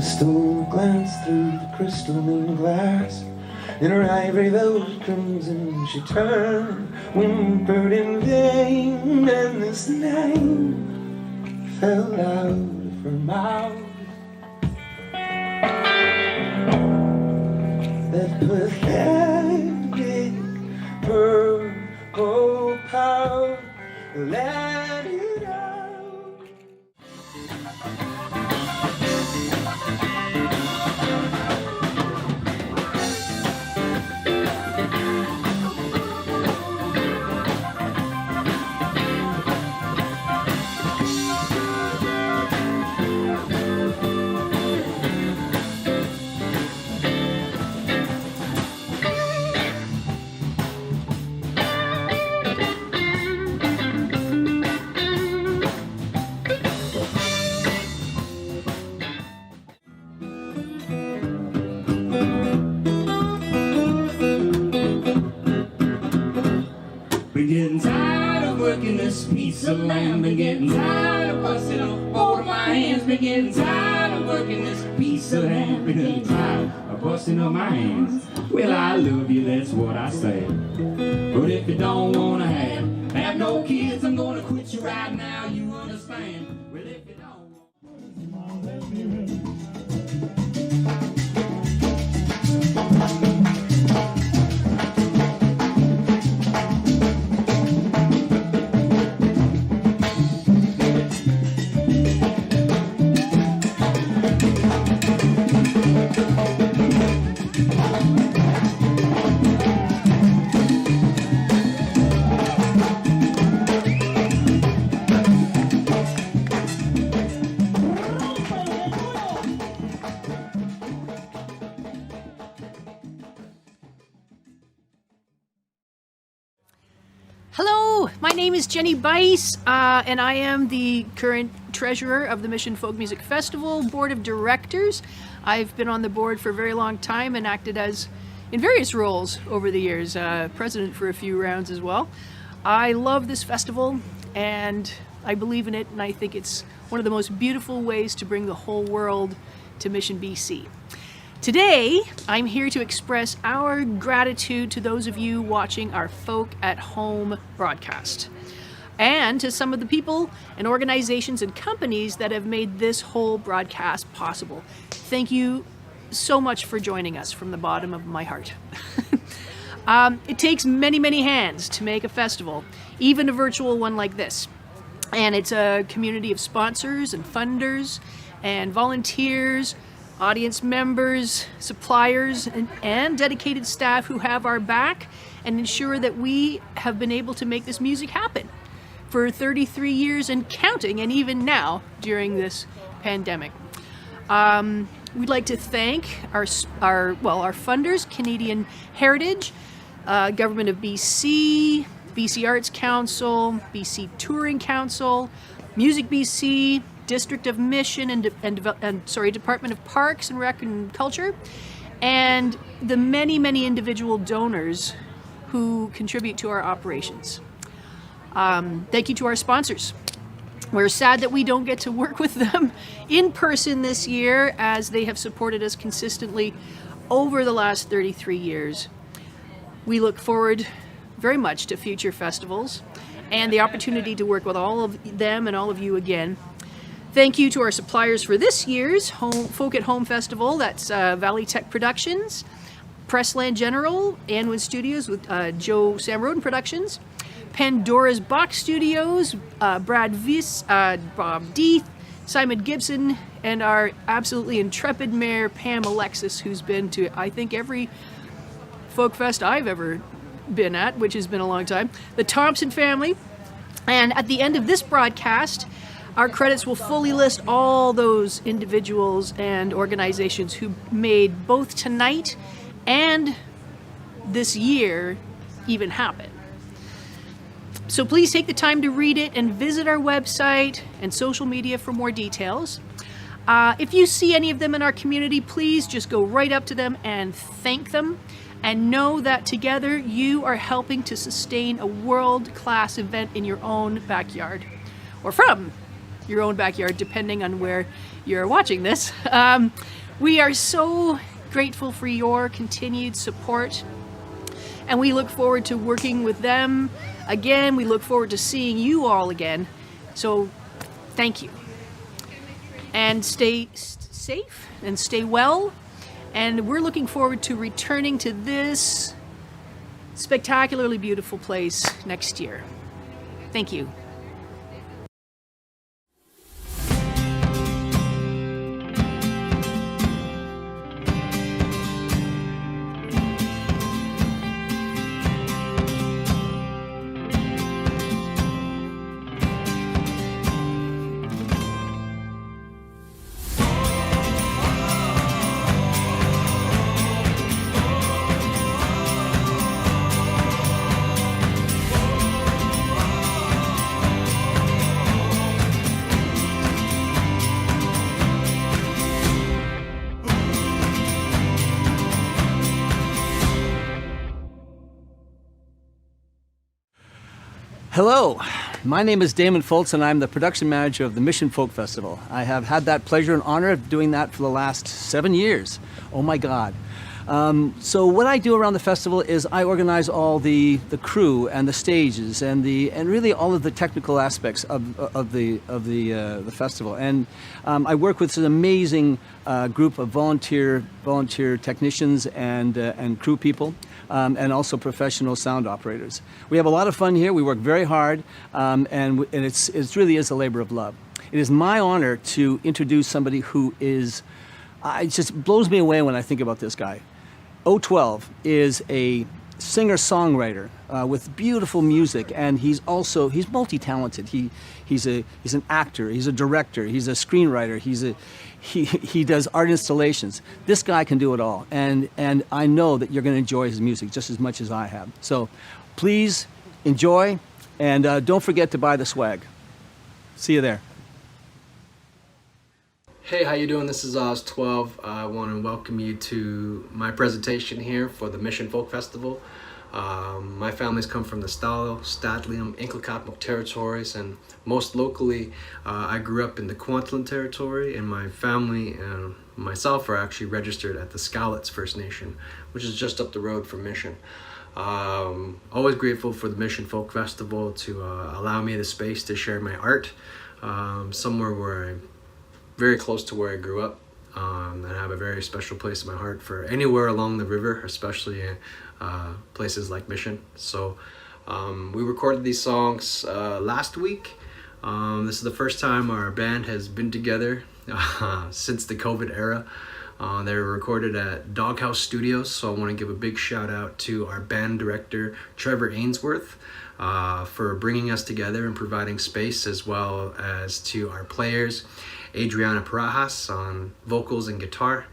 Stone glanced through the crystalline glass. In her ivory velvet crimson she turned, whimpered in vain, and this name fell out of her mouth. That pathetic purple power, let it out. We're getting tired of working this piece of land. Been getting tired of busting up both of my hands. Been getting tired of working this piece of land. Been getting tired of busting up my hands. Well, I love you, that's what I say. But if you don't wanna have no kids, I'm gonna quit you right now, you understand? Well, if you don't let me rest. Hello, my name is Jenny Bice, and I am the current treasurer of the Mission Folk Music Festival Board of Directors. I've been on the board for a very long time and acted as in various roles over the years, president for a few rounds as well. I love this festival and I believe in it, and I think it's one of the most beautiful ways to bring the whole world to Mission BC. Today, I'm here to express our gratitude to those of you watching our Folk at Home broadcast, and to some of the people and organizations and companies that have made this whole broadcast possible. Thank you so much for joining us from the bottom of my heart. It takes many, many hands to make a festival, even a virtual one like this. And it's a community of sponsors and funders and volunteers, audience members, suppliers, and dedicated staff who have our back and ensure that we have been able to make this music happen for 33 years and counting, and even now during this pandemic. We'd like to thank our funders, Canadian Heritage, Government of BC, BC Arts Council, BC Touring Council, Music BC, District of Mission and Department of Parks and Rec and Culture, and the many, many individual donors who contribute to our operations. Thank you to our sponsors. We're sad that we don't get to work with them in person this year, as they have supported us consistently over the last 33 years. We look forward very much to future festivals and the opportunity to work with all of them and all of you again. Thank you to our suppliers for this year's Folk at Home Festival. That's Valley Tech Productions, Pressland General, Anwood Studios with Joe Sam Roden Productions, Pandora's Box Studios, Brad Viss, Bob Deeth, Simon Gibson, and our absolutely intrepid mayor, Pam Alexis, who's been to, I think, every folk fest I've ever been at, which has been a long time, the Thompson family. And at the end of this broadcast, our credits will fully list all those individuals and organizations who made both tonight and this year even happen. So please take the time to read it and visit our website and social media for more details. If you see any of them in our community, please just go right up to them and thank them, and know that together you are helping to sustain a world-class event in your own backyard, or from your own backyard, depending on where you're watching this. We are so grateful for your continued support, and we look forward to working with them again. We look forward to seeing you all again. So thank you. And stay safe and stay well. And we're looking forward to returning to this spectacularly beautiful place next year. Thank you. Hello, my name is Damon Fultz and I'm the production manager of the Mission Folk Festival. I have had that pleasure and honor of doing that for the last 7 years. Oh my God. So what I do around the festival is I organize all the crew and the stages and really all of the technical aspects of the festival. And I work with an amazing group of volunteer technicians and crew people. And also professional sound operators. We have a lot of fun here. We work very hard, and it really is a labor of love. It is my honor to introduce somebody who is, it just blows me away when I think about this guy. O12 is a singer-songwriter with beautiful music, and he's multi-talented. He's an actor, he's a director, he's a screenwriter, he does art installations. This guy can do it all, and I know that you're going to enjoy his music just as much as I have. So please enjoy, and don't forget to buy the swag. See you there. Hey, how you doing? This is Oz12. I want to welcome you to my presentation here for the Mission Folk Festival. My family's come from the Stalo, Stadlium, Inklekatmuk territories, and most locally, I grew up in the Kwantlen territory, and my family and myself are actually registered at the Skalitz First Nation, which is just up the road from Mission. Always grateful for the Mission Folk Festival to allow me the space to share my art, somewhere where I'm very close to where I grew up, and I have a very special place in my heart for anywhere along the river, especially places like Mission. So we recorded these songs last week. This is the first time our band has been together since the COVID era. They were recorded at Doghouse Studios, so I want to give a big shout out to our band director, Trevor Ainsworth, for bringing us together and providing space, as well as to our players, Adriana Parajas on vocals and guitar,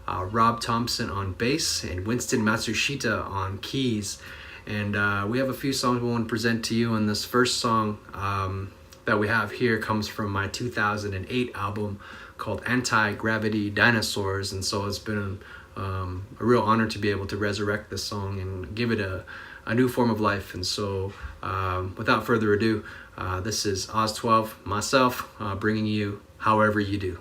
Rob Thompson on bass, and Winston Matsushita on keys. And we have a few songs we want to present to you, and this first song that we have here comes from my 2008 album called Anti-Gravity Dinosaurs, and so it's been a real honor to be able to resurrect this song and give it a new form of life. And so without further ado, this is Oz12, myself, bringing you However You Do.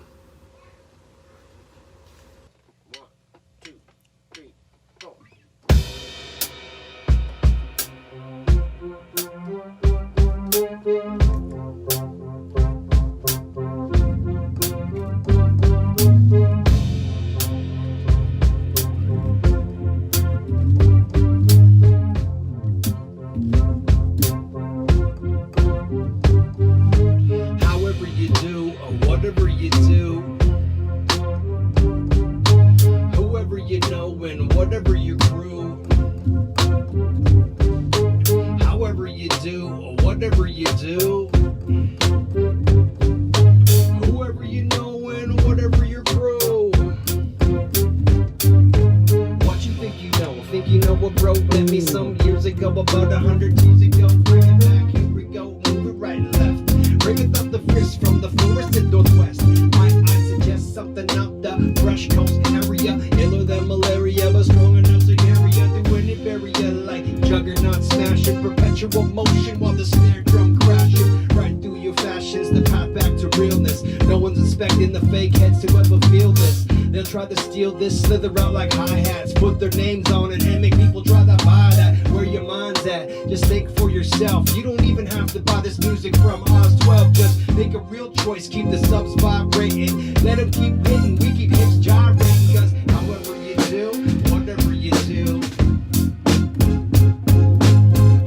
Slither out like hi-hats, put their names on it and make people try to buy that. Where your mind's at, just think for yourself. You don't even have to buy this music from Oz12. Just make a real choice, keep the subs vibrating. Let them keep hitting, we keep hits gyrating. Cause however you do, whatever you do,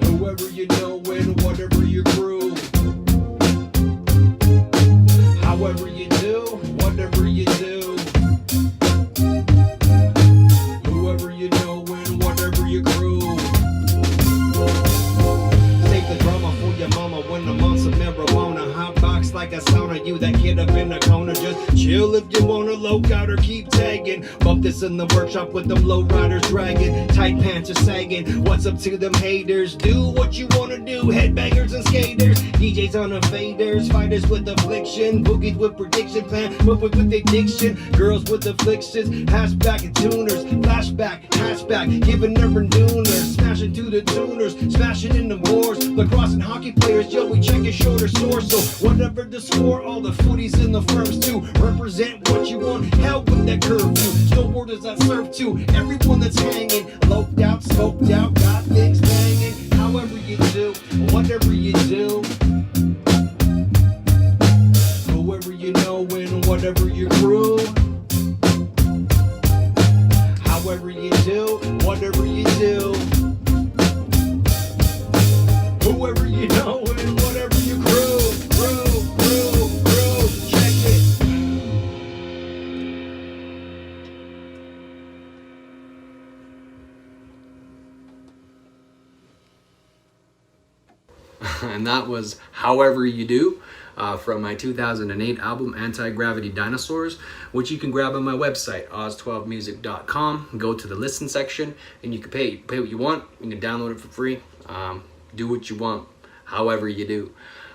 whoever you know and whatever your crew, however you do, whatever you do, like a sauna, you that kid up in the corner, just chill if you wanna low out or keep tagging. Bump this in the workshop with them low riders dragging, tight pants are sagging. What's up to them haters? Do what you wanna do, headbangers and skaters, DJs on the faders, fighters with affliction, boogies with prediction plan, muppet with addiction, girls with afflictions, hatchback and tuners, flashback, hatchback, giving her and dooners, smashing to the tuners, smashing in the wars, lacrosse and hockey players, yo, we check it shorter source, so whatever the score, all the footies in the firms too, represent what you want, hell with that curfew, snowboarders that surf too, everyone that's hanging, loped out, smoked out, got things banging, however you do, whatever you do, whoever you know and whatever your crew, however you do, whatever you do, whoever you know and whatever your crew, check it. And that was However You Do from my 2008 album Anti-Gravity Dinosaurs, which you can grab on my website oz12music.com. Go to the listen section and you can pay what you want. You can download it for free. do what you want, however you do.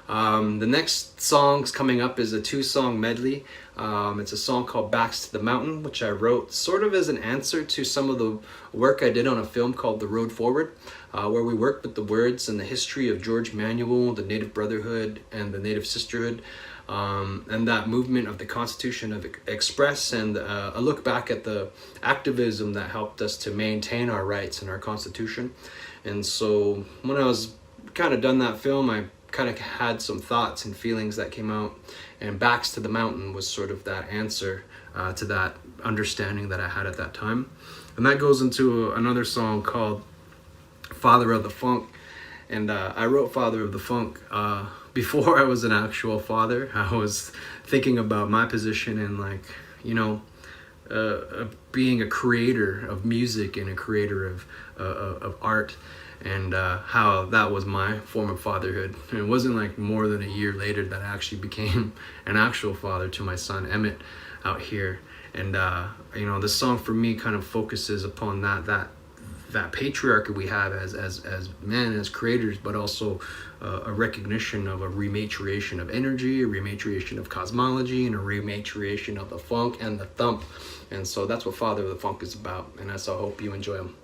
The next song's coming up is a 2-song medley. It's a song called Backs to the Mountain, which I wrote sort of as an answer to some of the work I did on a film called The Road Forward, where we worked with the words and the history of George Manuel, the Native Brotherhood, and the Native Sisterhood, and that movement of the Constitution of Express, and a look back at the activism that helped us to maintain our rights and our Constitution. And so when I was kind of done that film, I kind of had some thoughts and feelings that came out, and Backs to the Mountain was sort of that answer to that understanding that I had at that time. And that goes into another song called Father of the Funk. And I wrote Father of the Funk before I was an actual father. I was thinking about my position in, like, you know, being a creator of music and a creator of art, and how that was my form of fatherhood. And it wasn't like more than a year later that I actually became an actual father to my son Emmett out here. And you know, this song for me kind of focuses upon that patriarchy we have as men, as creators, but also a recognition of a rematriation of energy, a rematriation of cosmology, and a rematriation of the funk and the thump. And so that's what Father of the Funk is about, and that's, I hope you enjoy them.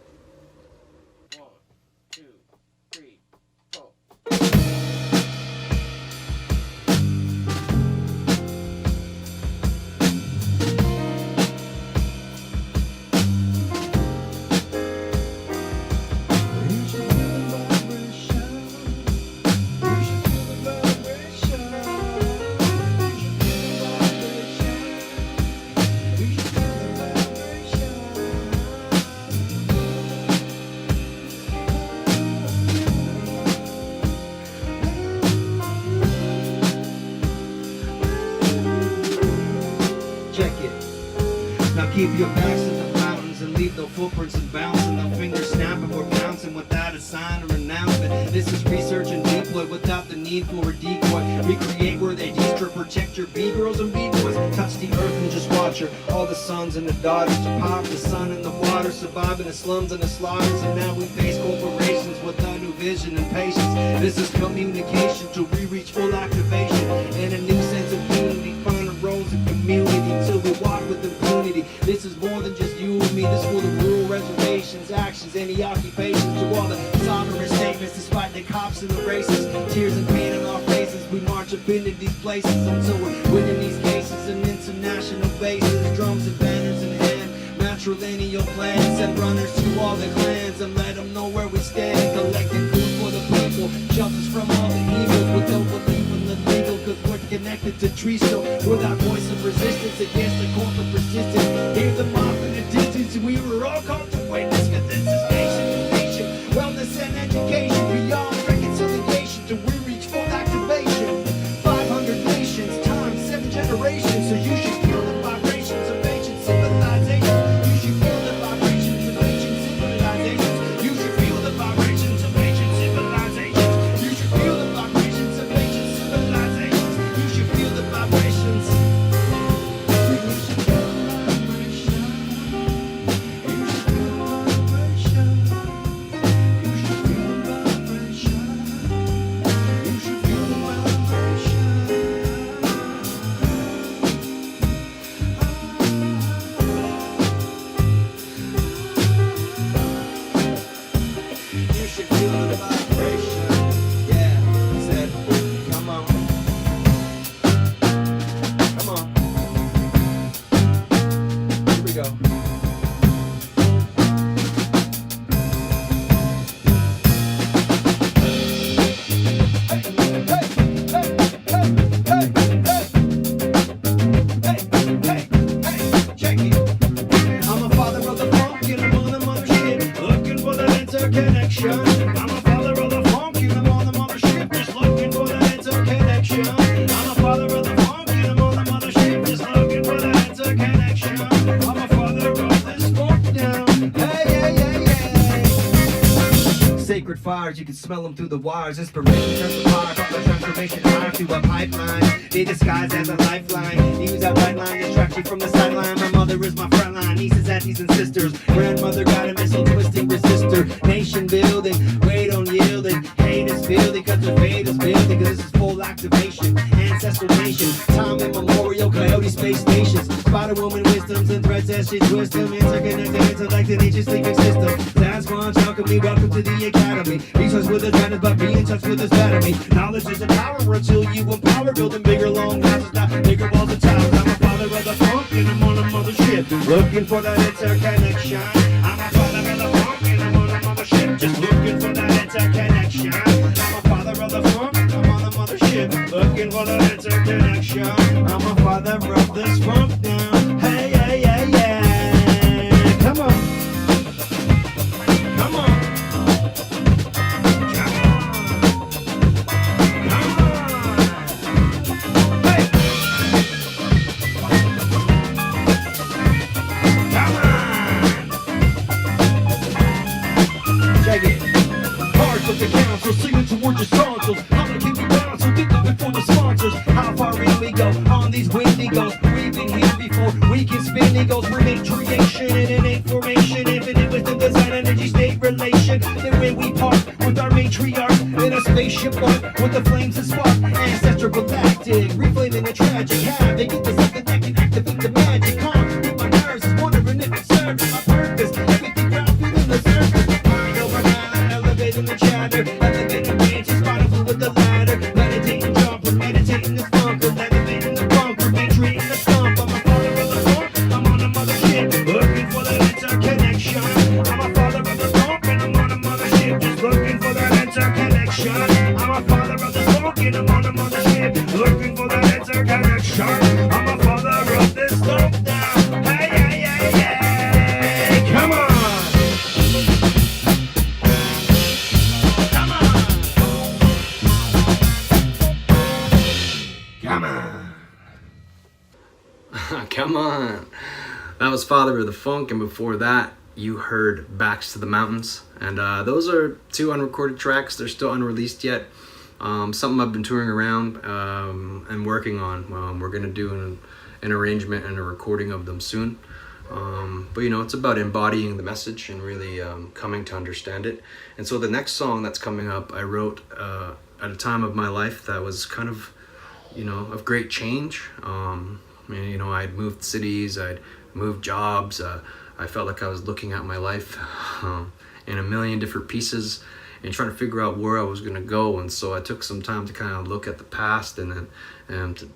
Keep your backs to the mountains and leave no footprints and bouncing. No fingers snapping, we're bouncing without a sign or announcement. This is research and deploy without the need for a decoy. Recreate where they de-strip, protect your B-girls and B-boys. Touch the earth and just watch her. All the sons and the daughters to pop the sun in the water, surviving the slums and the slaughters. And now we face corporations with a new vision and patience. This is communication till we reach full activation and a new sense of unity. Find the roles of community till we walk with impunity. This is more than just you and me. This for the rural reservations, actions, any occupations. To all the sonorous statements, despite the cops and the racists. Tears and pain on our faces. We march up into these places until we're winning these cases on international basis. Drums and banners in hand, matrilineal plans. Send runners to all the clans and let them know where we stand. Collecting food for the people, shelters from all the evils. With no belief in the legal, cause we're connected to trees. So we're that voice of resistance against the corporate persistence. Hear them off in the distance, we were all called to witness. Cause this is nation to nation, wellness and education. Beyond reconciliation till we reach full activation. 500 nations, time, 7 generations. So you should feel the vibrations of ancient civilizations. You should feel the vibrations of ancient civilizations. You should feel the vibrations of ancient civilizations. You should feel the vibrations of ancient civilizations. You should feel the vibrations. You should feel the vibration. Yeah, he said, come on. Come on. Here we go. Check it. I'm a father of the funk and I'm on the mothership, looking for that interconnection. I'm a father of the funk and I'm on the mothership, just looking for that interconnection. I'm a father of the funk and I'm on the mothership, just looking for that interconnection. I'm a father of this funk now. Hey, hey, hey, hey. Sacred fires, you can smell them through the wires. Inspiration turns the fire from the transformation fire to a pipeline. They disguise as a lifeline. Use that white line, distract you from the sideline. My mother is my front line, nieces, aunties, and sisters. Grandmother got a missile twisting resistor. Nation building, wait on yielding. Hate because the fate is big, because this is full activation. Ancestral nation, time immemorial, coyote space stations. Spider woman wisdoms and threads as she twist them. Interconnected intellect in each sleeping system. Sasquatch, alchemy, welcome to the academy. Be touch with us, madness, but be in touch with us, battery. Knowledge is a power until you empower. Building bigger, long houses, not bigger walls and towers. I'm a father of the funk and I'm on a mothership. Looking for that interconnection. I'm a father of the funk and I'm on a mothership. Just looking for that interconnection. I'm a father of the funk, I'm on a mothership. Looking for that interconnection. I'm a father of this funk now. Hey, hey, hey, yeah. Come on. Come on. Singing towards your tonsils. I'm gonna keep you down, so think of it for the sponsors. How far in we go on these windy goes. We've been here before, we can spin egos. We're in creation and innate formation. Infinite wisdom, design, energy, state, relation. Then when we part with our matriarch in a spaceship arc with the flames that spark. Ancestral galactic, reclaiming the tragic havoc. Get to something that can activate the magic. Calm with my nerves, is wondering if it serves my purpose. Everything round feeling the surface. Mind over matter, elevating the chatter. Elevating branches, spotted with the ladder. Meditating jumper, meditating the funker. Elevating the bunker, retreating the stump. I'm a father of the funk, I'm on a mothership. Looking for that interconnection. I'm a father of the funk and I'm on a mothership. Just looking for that interconnection. I'm a father of the funk and I'm on a mothership. Looking for that interconnection. I'm a father of this funk now. Hey, hey, hey, hey. Come on. Come on. That was Father of the Funk, and before that, you heard Backs to the Mountains. And those are two unrecorded tracks. They're still unreleased yet. Something I've been touring around and working on. We're going to do an arrangement and a recording of them soon. But you know, it's about embodying the message and really coming to understand it. And so the next song that's coming up, I wrote at a time of my life that was kind of, you know, of great change. You know, I'd moved cities, I'd moved jobs. I felt like I was looking at my life in a million different pieces and trying to figure out where I was going to go. And so I took some time to kind of look at the past and then to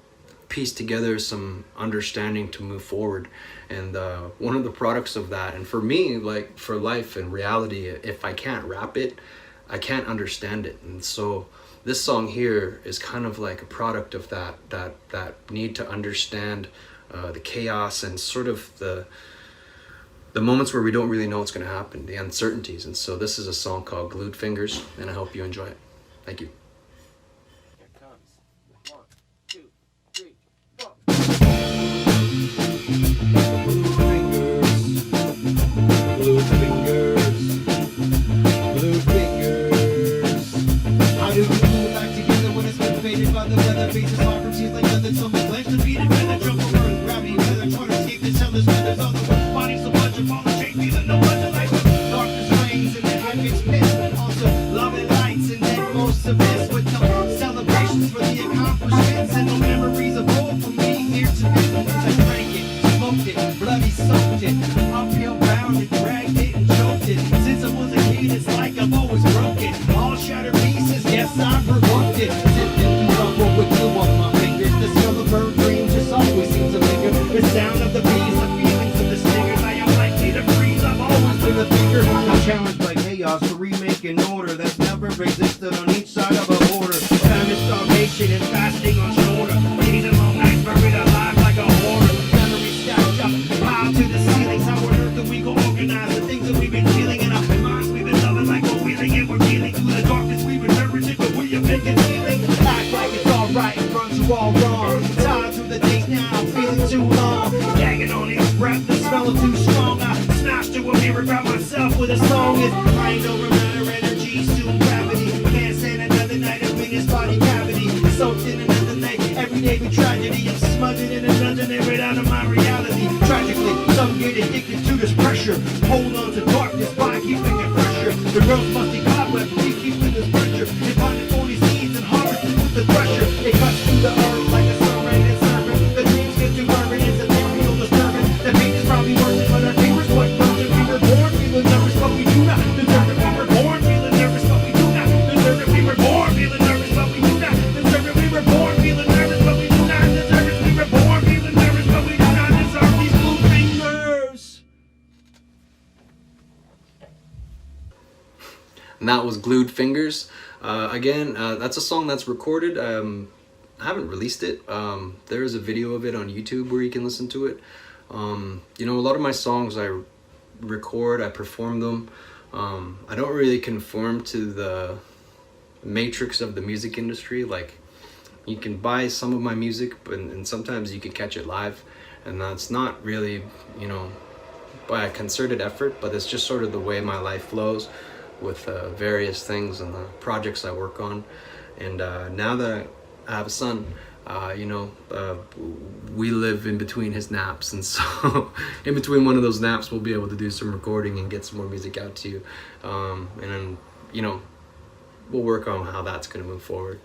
piece together some understanding to move forward. And one of the products of that, and for me, like for life and reality, if I can't rap it, I can't understand it. And so this song here is kind of like a product of that need to understand the chaos and sort of the moments where we don't really know what's going to happen, the uncertainties. And so this is a song called Glued Fingers, and I hope you enjoy it. Thank you. Blue fingers, blue fingers. How do we move back together when it's been faded by the weather? Faces hard from tears like leather, so my flesh defeated weather. Jump over and gravity, weather, trying to escape this hell. There's feathers on the way. Bodies so much of all the shape, feeling no wonder like darkness reigns and then heaven's mist. Also, love and lights and then most of this with no celebrations for the accomplishments and no memories of old for me here to be. I drank it, smoked it, bloody soaked it, uphill bound it, dragged it and choked it. Since I was a kid, it's like I've always broke it. All shattered pieces, yes, I provoked it. Sifting through rubble with you on my fingers. The smell of burnt dreams just always seems to linger. The sound of the bees, the feelings of the stingers. I am likely to freeze, I've always been a thinker. I'm challenged by chaos to remake an order that's never existed on each side of a border. Famine, starvation, and fasting on shoulder. Days and long nights buried alive like a hoarder. Memories stacked up, piled to the ceilings. How on earth do we go organize the things that we've been feeling in our minds? We've been loving like we're wheeling and we're dealing through the darkness. We've inherited, but we have been concealing. Act like it's alright and run to all wrong. Tired through the days now, feeling too long. Gagging on each breath, the smell is too strong. I snatched to a mirror, grab myself with a song. It's mind over matter, energy, soon gravity. Can't stand another night of in this body cavity. Soaked in another night, every day with tragedy. I'm smothered in a dungeon and right out of my reality. Tragically, some get addicted to this pressure. Hold on to darkness by keeping it fresher. The girls must be cobwebs, we keep in this pressure. And finding 40s and that was Glued Fingers. Again, that's a song that's recorded. I haven't released it. There is a video of it on YouTube where you can listen to it. You know, a lot of my songs I record, I perform them. I don't really conform to the matrix of the music industry. Like, you can buy some of my music, and sometimes you can catch it live, and that's not really, you know, by a concerted effort, but it's just sort of the way my life flows with various things and the projects I work on. And now that I have a son, you know, we live in between his naps, and so in between one of those naps we'll be able to do some recording and get some more music out to you, and then, you know, we'll work on how that's going to move forward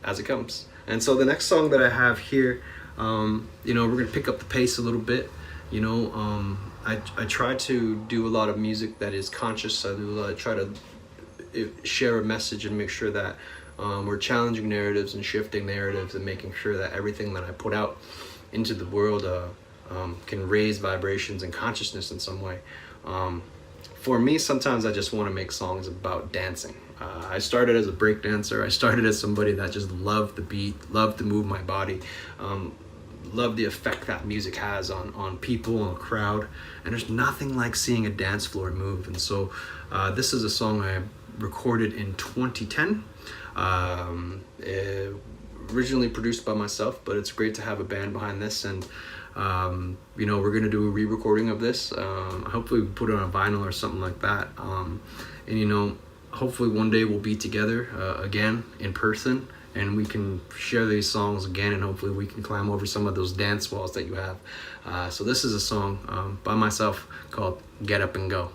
as it comes. And so the next song that I have here, you know, we're going to pick up the pace a little bit. You know, I try to do a lot of music that is conscious. I try to share a message and make sure that we're challenging narratives and shifting narratives and making sure that everything that I put out into the world can raise vibrations and consciousness in some way. For me, sometimes I just want to make songs about dancing. I started as a break dancer. I started as somebody that just loved the beat, loved to move my body, loved the effect that music has on people, on a crowd. And there's nothing like seeing a dance floor move. And so this is a song I recorded in 2010. Originally produced by myself, but it's great to have a band behind this. And you know, we're gonna do a re-recording of this. Hopefully we put it on a vinyl or something like that. And you know, hopefully one day we'll be together again in person, and we can share these songs again, and hopefully we can climb over some of those dance walls that you have. So this is a song by myself called Get Up and Go.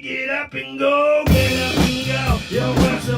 Get up and go, your ass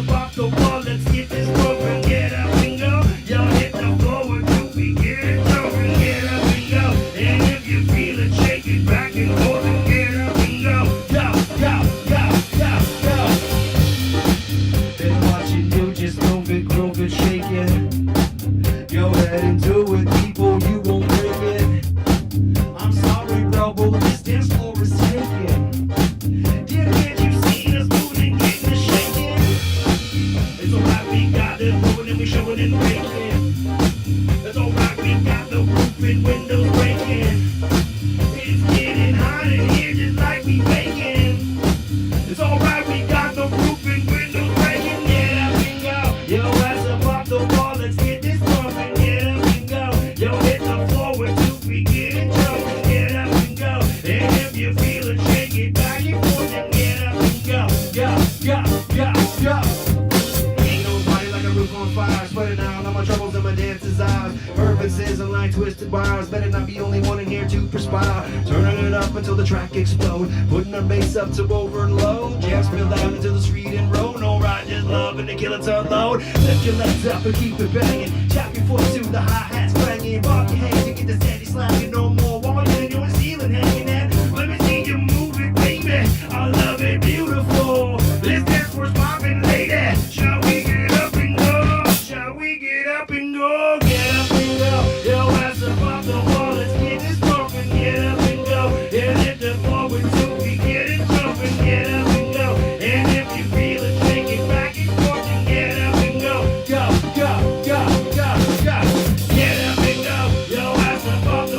up off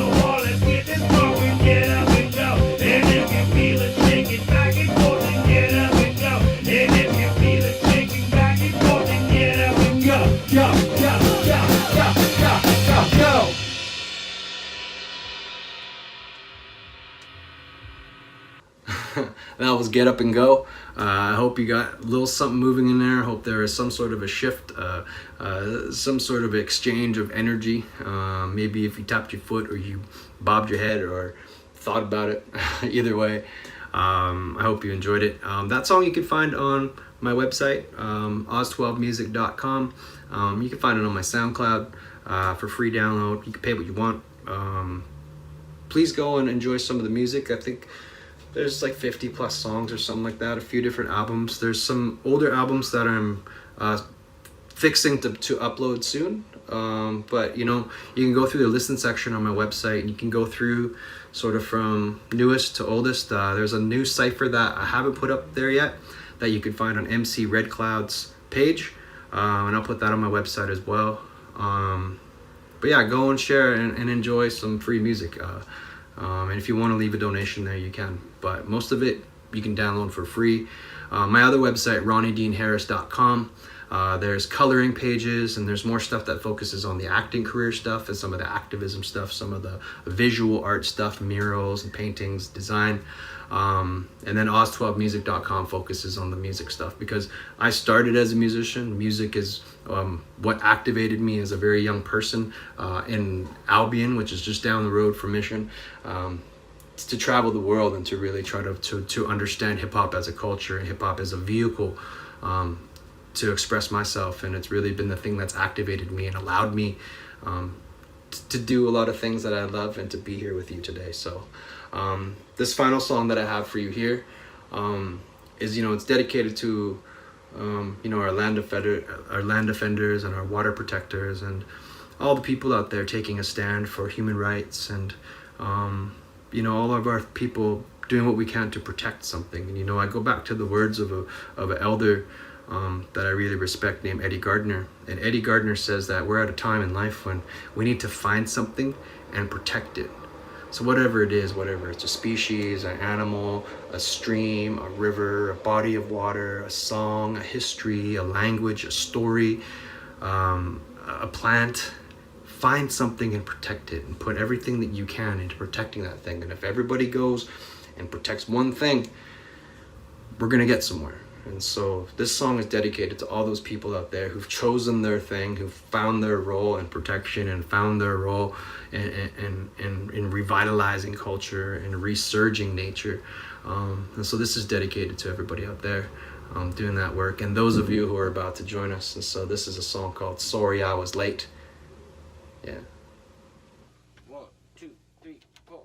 that was Get Up and Go. I hope you got a little something moving in there. I hope there is some sort of a shift, some sort of exchange of energy. Maybe if you tapped your foot or you bobbed your head or thought about it. Either way, I hope you enjoyed it. That song you can find on my website, oz12music.com. You can find it on my SoundCloud for free download. You can pay what you want. Please go and enjoy some of the music. I think there's like 50 plus songs or something like that, a few different albums. There's some older albums that I'm fixing to upload soon. But you know, you can go through the listen section on my website and you can go through sort of from newest to oldest. There's a new cipher that I haven't put up there yet that you can find on MC Red Cloud's page. And I'll put that on my website as well. But yeah, go and share and enjoy some free music. And if you want to leave a donation there, you can. But most of it you can download for free. My other website, ronniedeanharris.com. There's coloring pages, and there's more stuff that focuses on the acting career stuff and some of the activism stuff, some of the visual art stuff, murals and paintings, design. And then oz12music.com focuses on the music stuff, because I started as a musician. Music is what activated me as a very young person in Albion, which is just down the road from Mission, to travel the world and to really try to understand hip-hop as a culture and hip-hop as a vehicle to express myself. And it's really been the thing that's activated me and allowed me to do a lot of things that I love and to be here with you today. So this final song that I have for you here is, it's dedicated to our land defenders and our water protectors and all the people out there taking a stand for human rights, and all of our people doing what we can to protect something. And I go back to the words of an elder that I really respect named Eddie Gardner. And Eddie Gardner says that we're at a time in life when we need to find something and protect it. So whatever it is, whatever it's a species, an animal, a stream, a river, a body of water, a song, a history, a language, a story, a plant, find something and protect it, and put everything that you can into protecting that thing. And if everybody goes and protects one thing, we're gonna get somewhere. And so this song is dedicated to all those people out there who've chosen their thing, who've found their role in protection and found their role in revitalizing culture and resurging nature. And so this is dedicated to everybody out there doing that work, and those of you who are about to join us. And so this is a song called Sorry I Was Late. Yeah. 1, 2, 3, 4.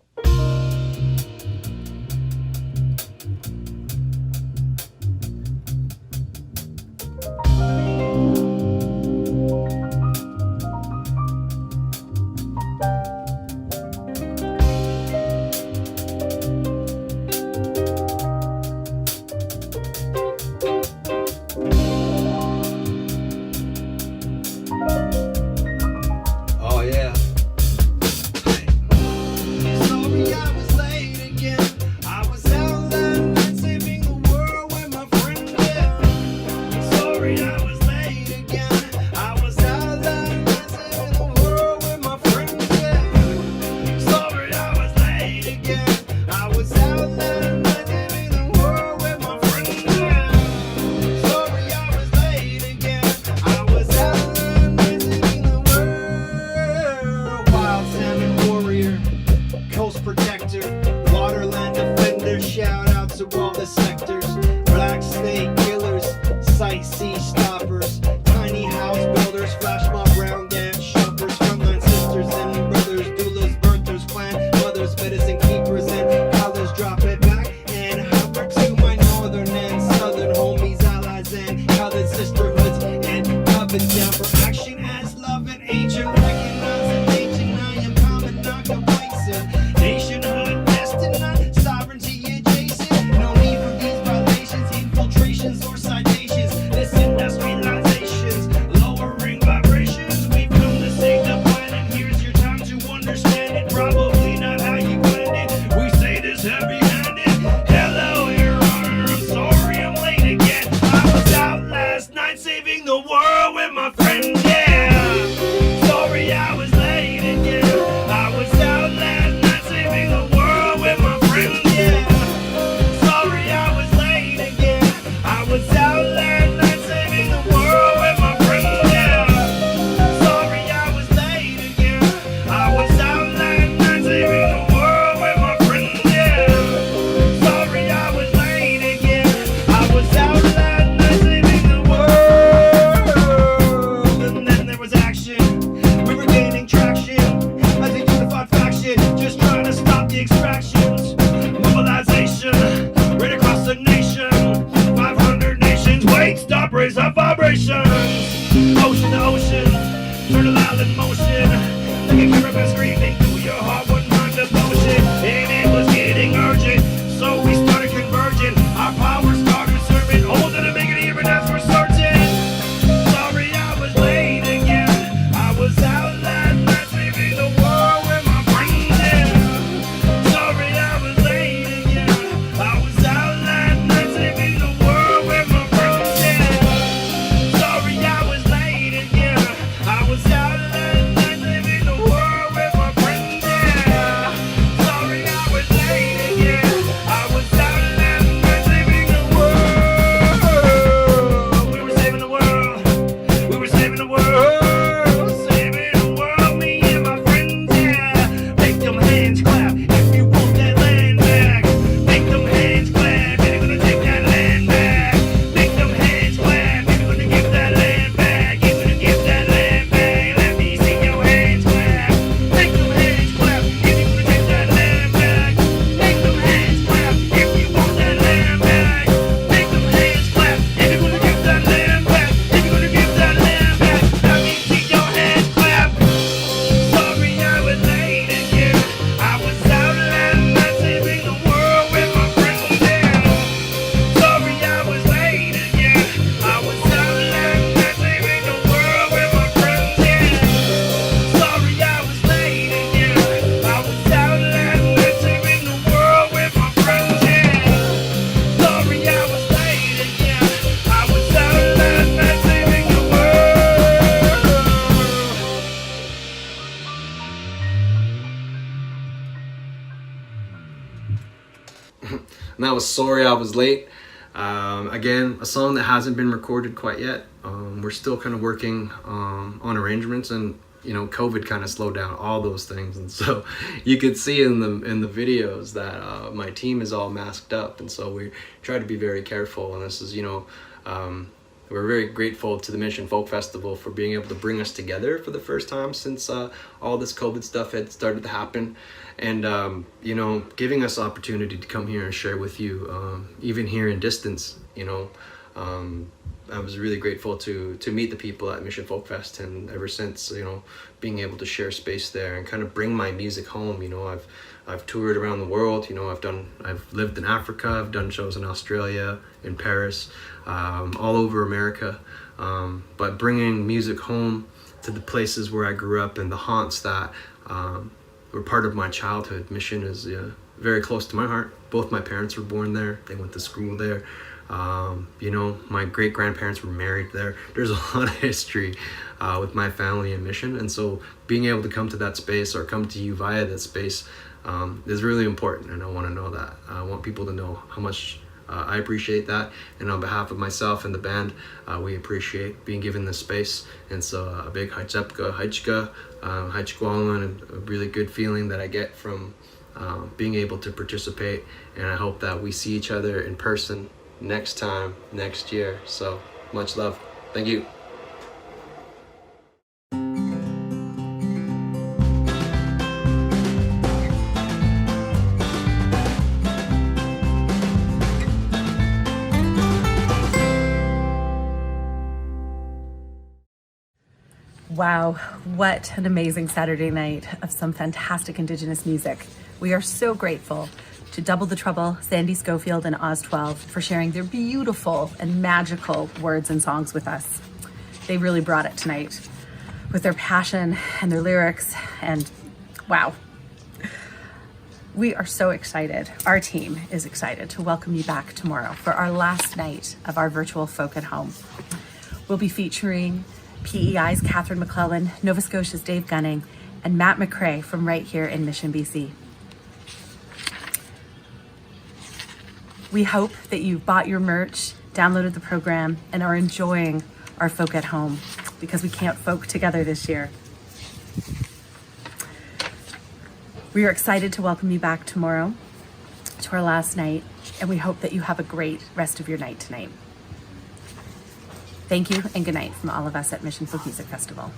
Oh yeah. And that was Sorry I Was Late. Again, a song that hasn't been recorded quite yet. We're still kind of working on arrangements, and you know, COVID kind of slowed down all those things, and so you could see in the videos that my team is all masked up, and so we try to be very careful. And this is, you know, we're very grateful to the Mission Folk Festival for being able to bring us together for the first time since all this COVID stuff had started to happen, and you know, giving us opportunity to come here and share with you, even here in distance. You know, I was really grateful to meet the people at Mission Folk Fest, and ever since, you know, being able to share space there and kind of bring my music home. You know, I've toured around the world. You know, I've lived in Africa. I've done shows in Australia, in Paris, all over America. But bringing music home to the places where I grew up and the haunts that were part of my childhood. Mission is very close to my heart. Both my parents were born there. They went to school there. You know, my great-grandparents were married there. There's a lot of history with my family and Mission, and so being able to come to that space or come to you via that space is really important, and I want to know that. I want people to know how much I appreciate that, and on behalf of myself and the band, we appreciate being given this space. And so a big Haichka, and a really good feeling that I get from being able to participate, and I hope that we see each other in person next time, next year. So much love. Thank you. Wow, what an amazing Saturday night of some fantastic Indigenous music. We are so grateful to Double the Trouble, Sandy Schofield, and Oz 12 for sharing their beautiful and magical words and songs with us. They really brought it tonight with their passion and their lyrics, and wow. We are so excited. Our team is excited to welcome you back tomorrow for our last night of our virtual Folk at Home. We'll be featuring PEI's Catherine McClellan, Nova Scotia's Dave Gunning, and Matt McRae from right here in Mission, BC. We hope that you bought your merch, downloaded the program, and are enjoying our Folk at Home, because we can't folk together this year. We are excited to welcome you back tomorrow to our last night, and we hope that you have a great rest of your night tonight. Thank you and good night from all of us at Mission Folk Music Festival.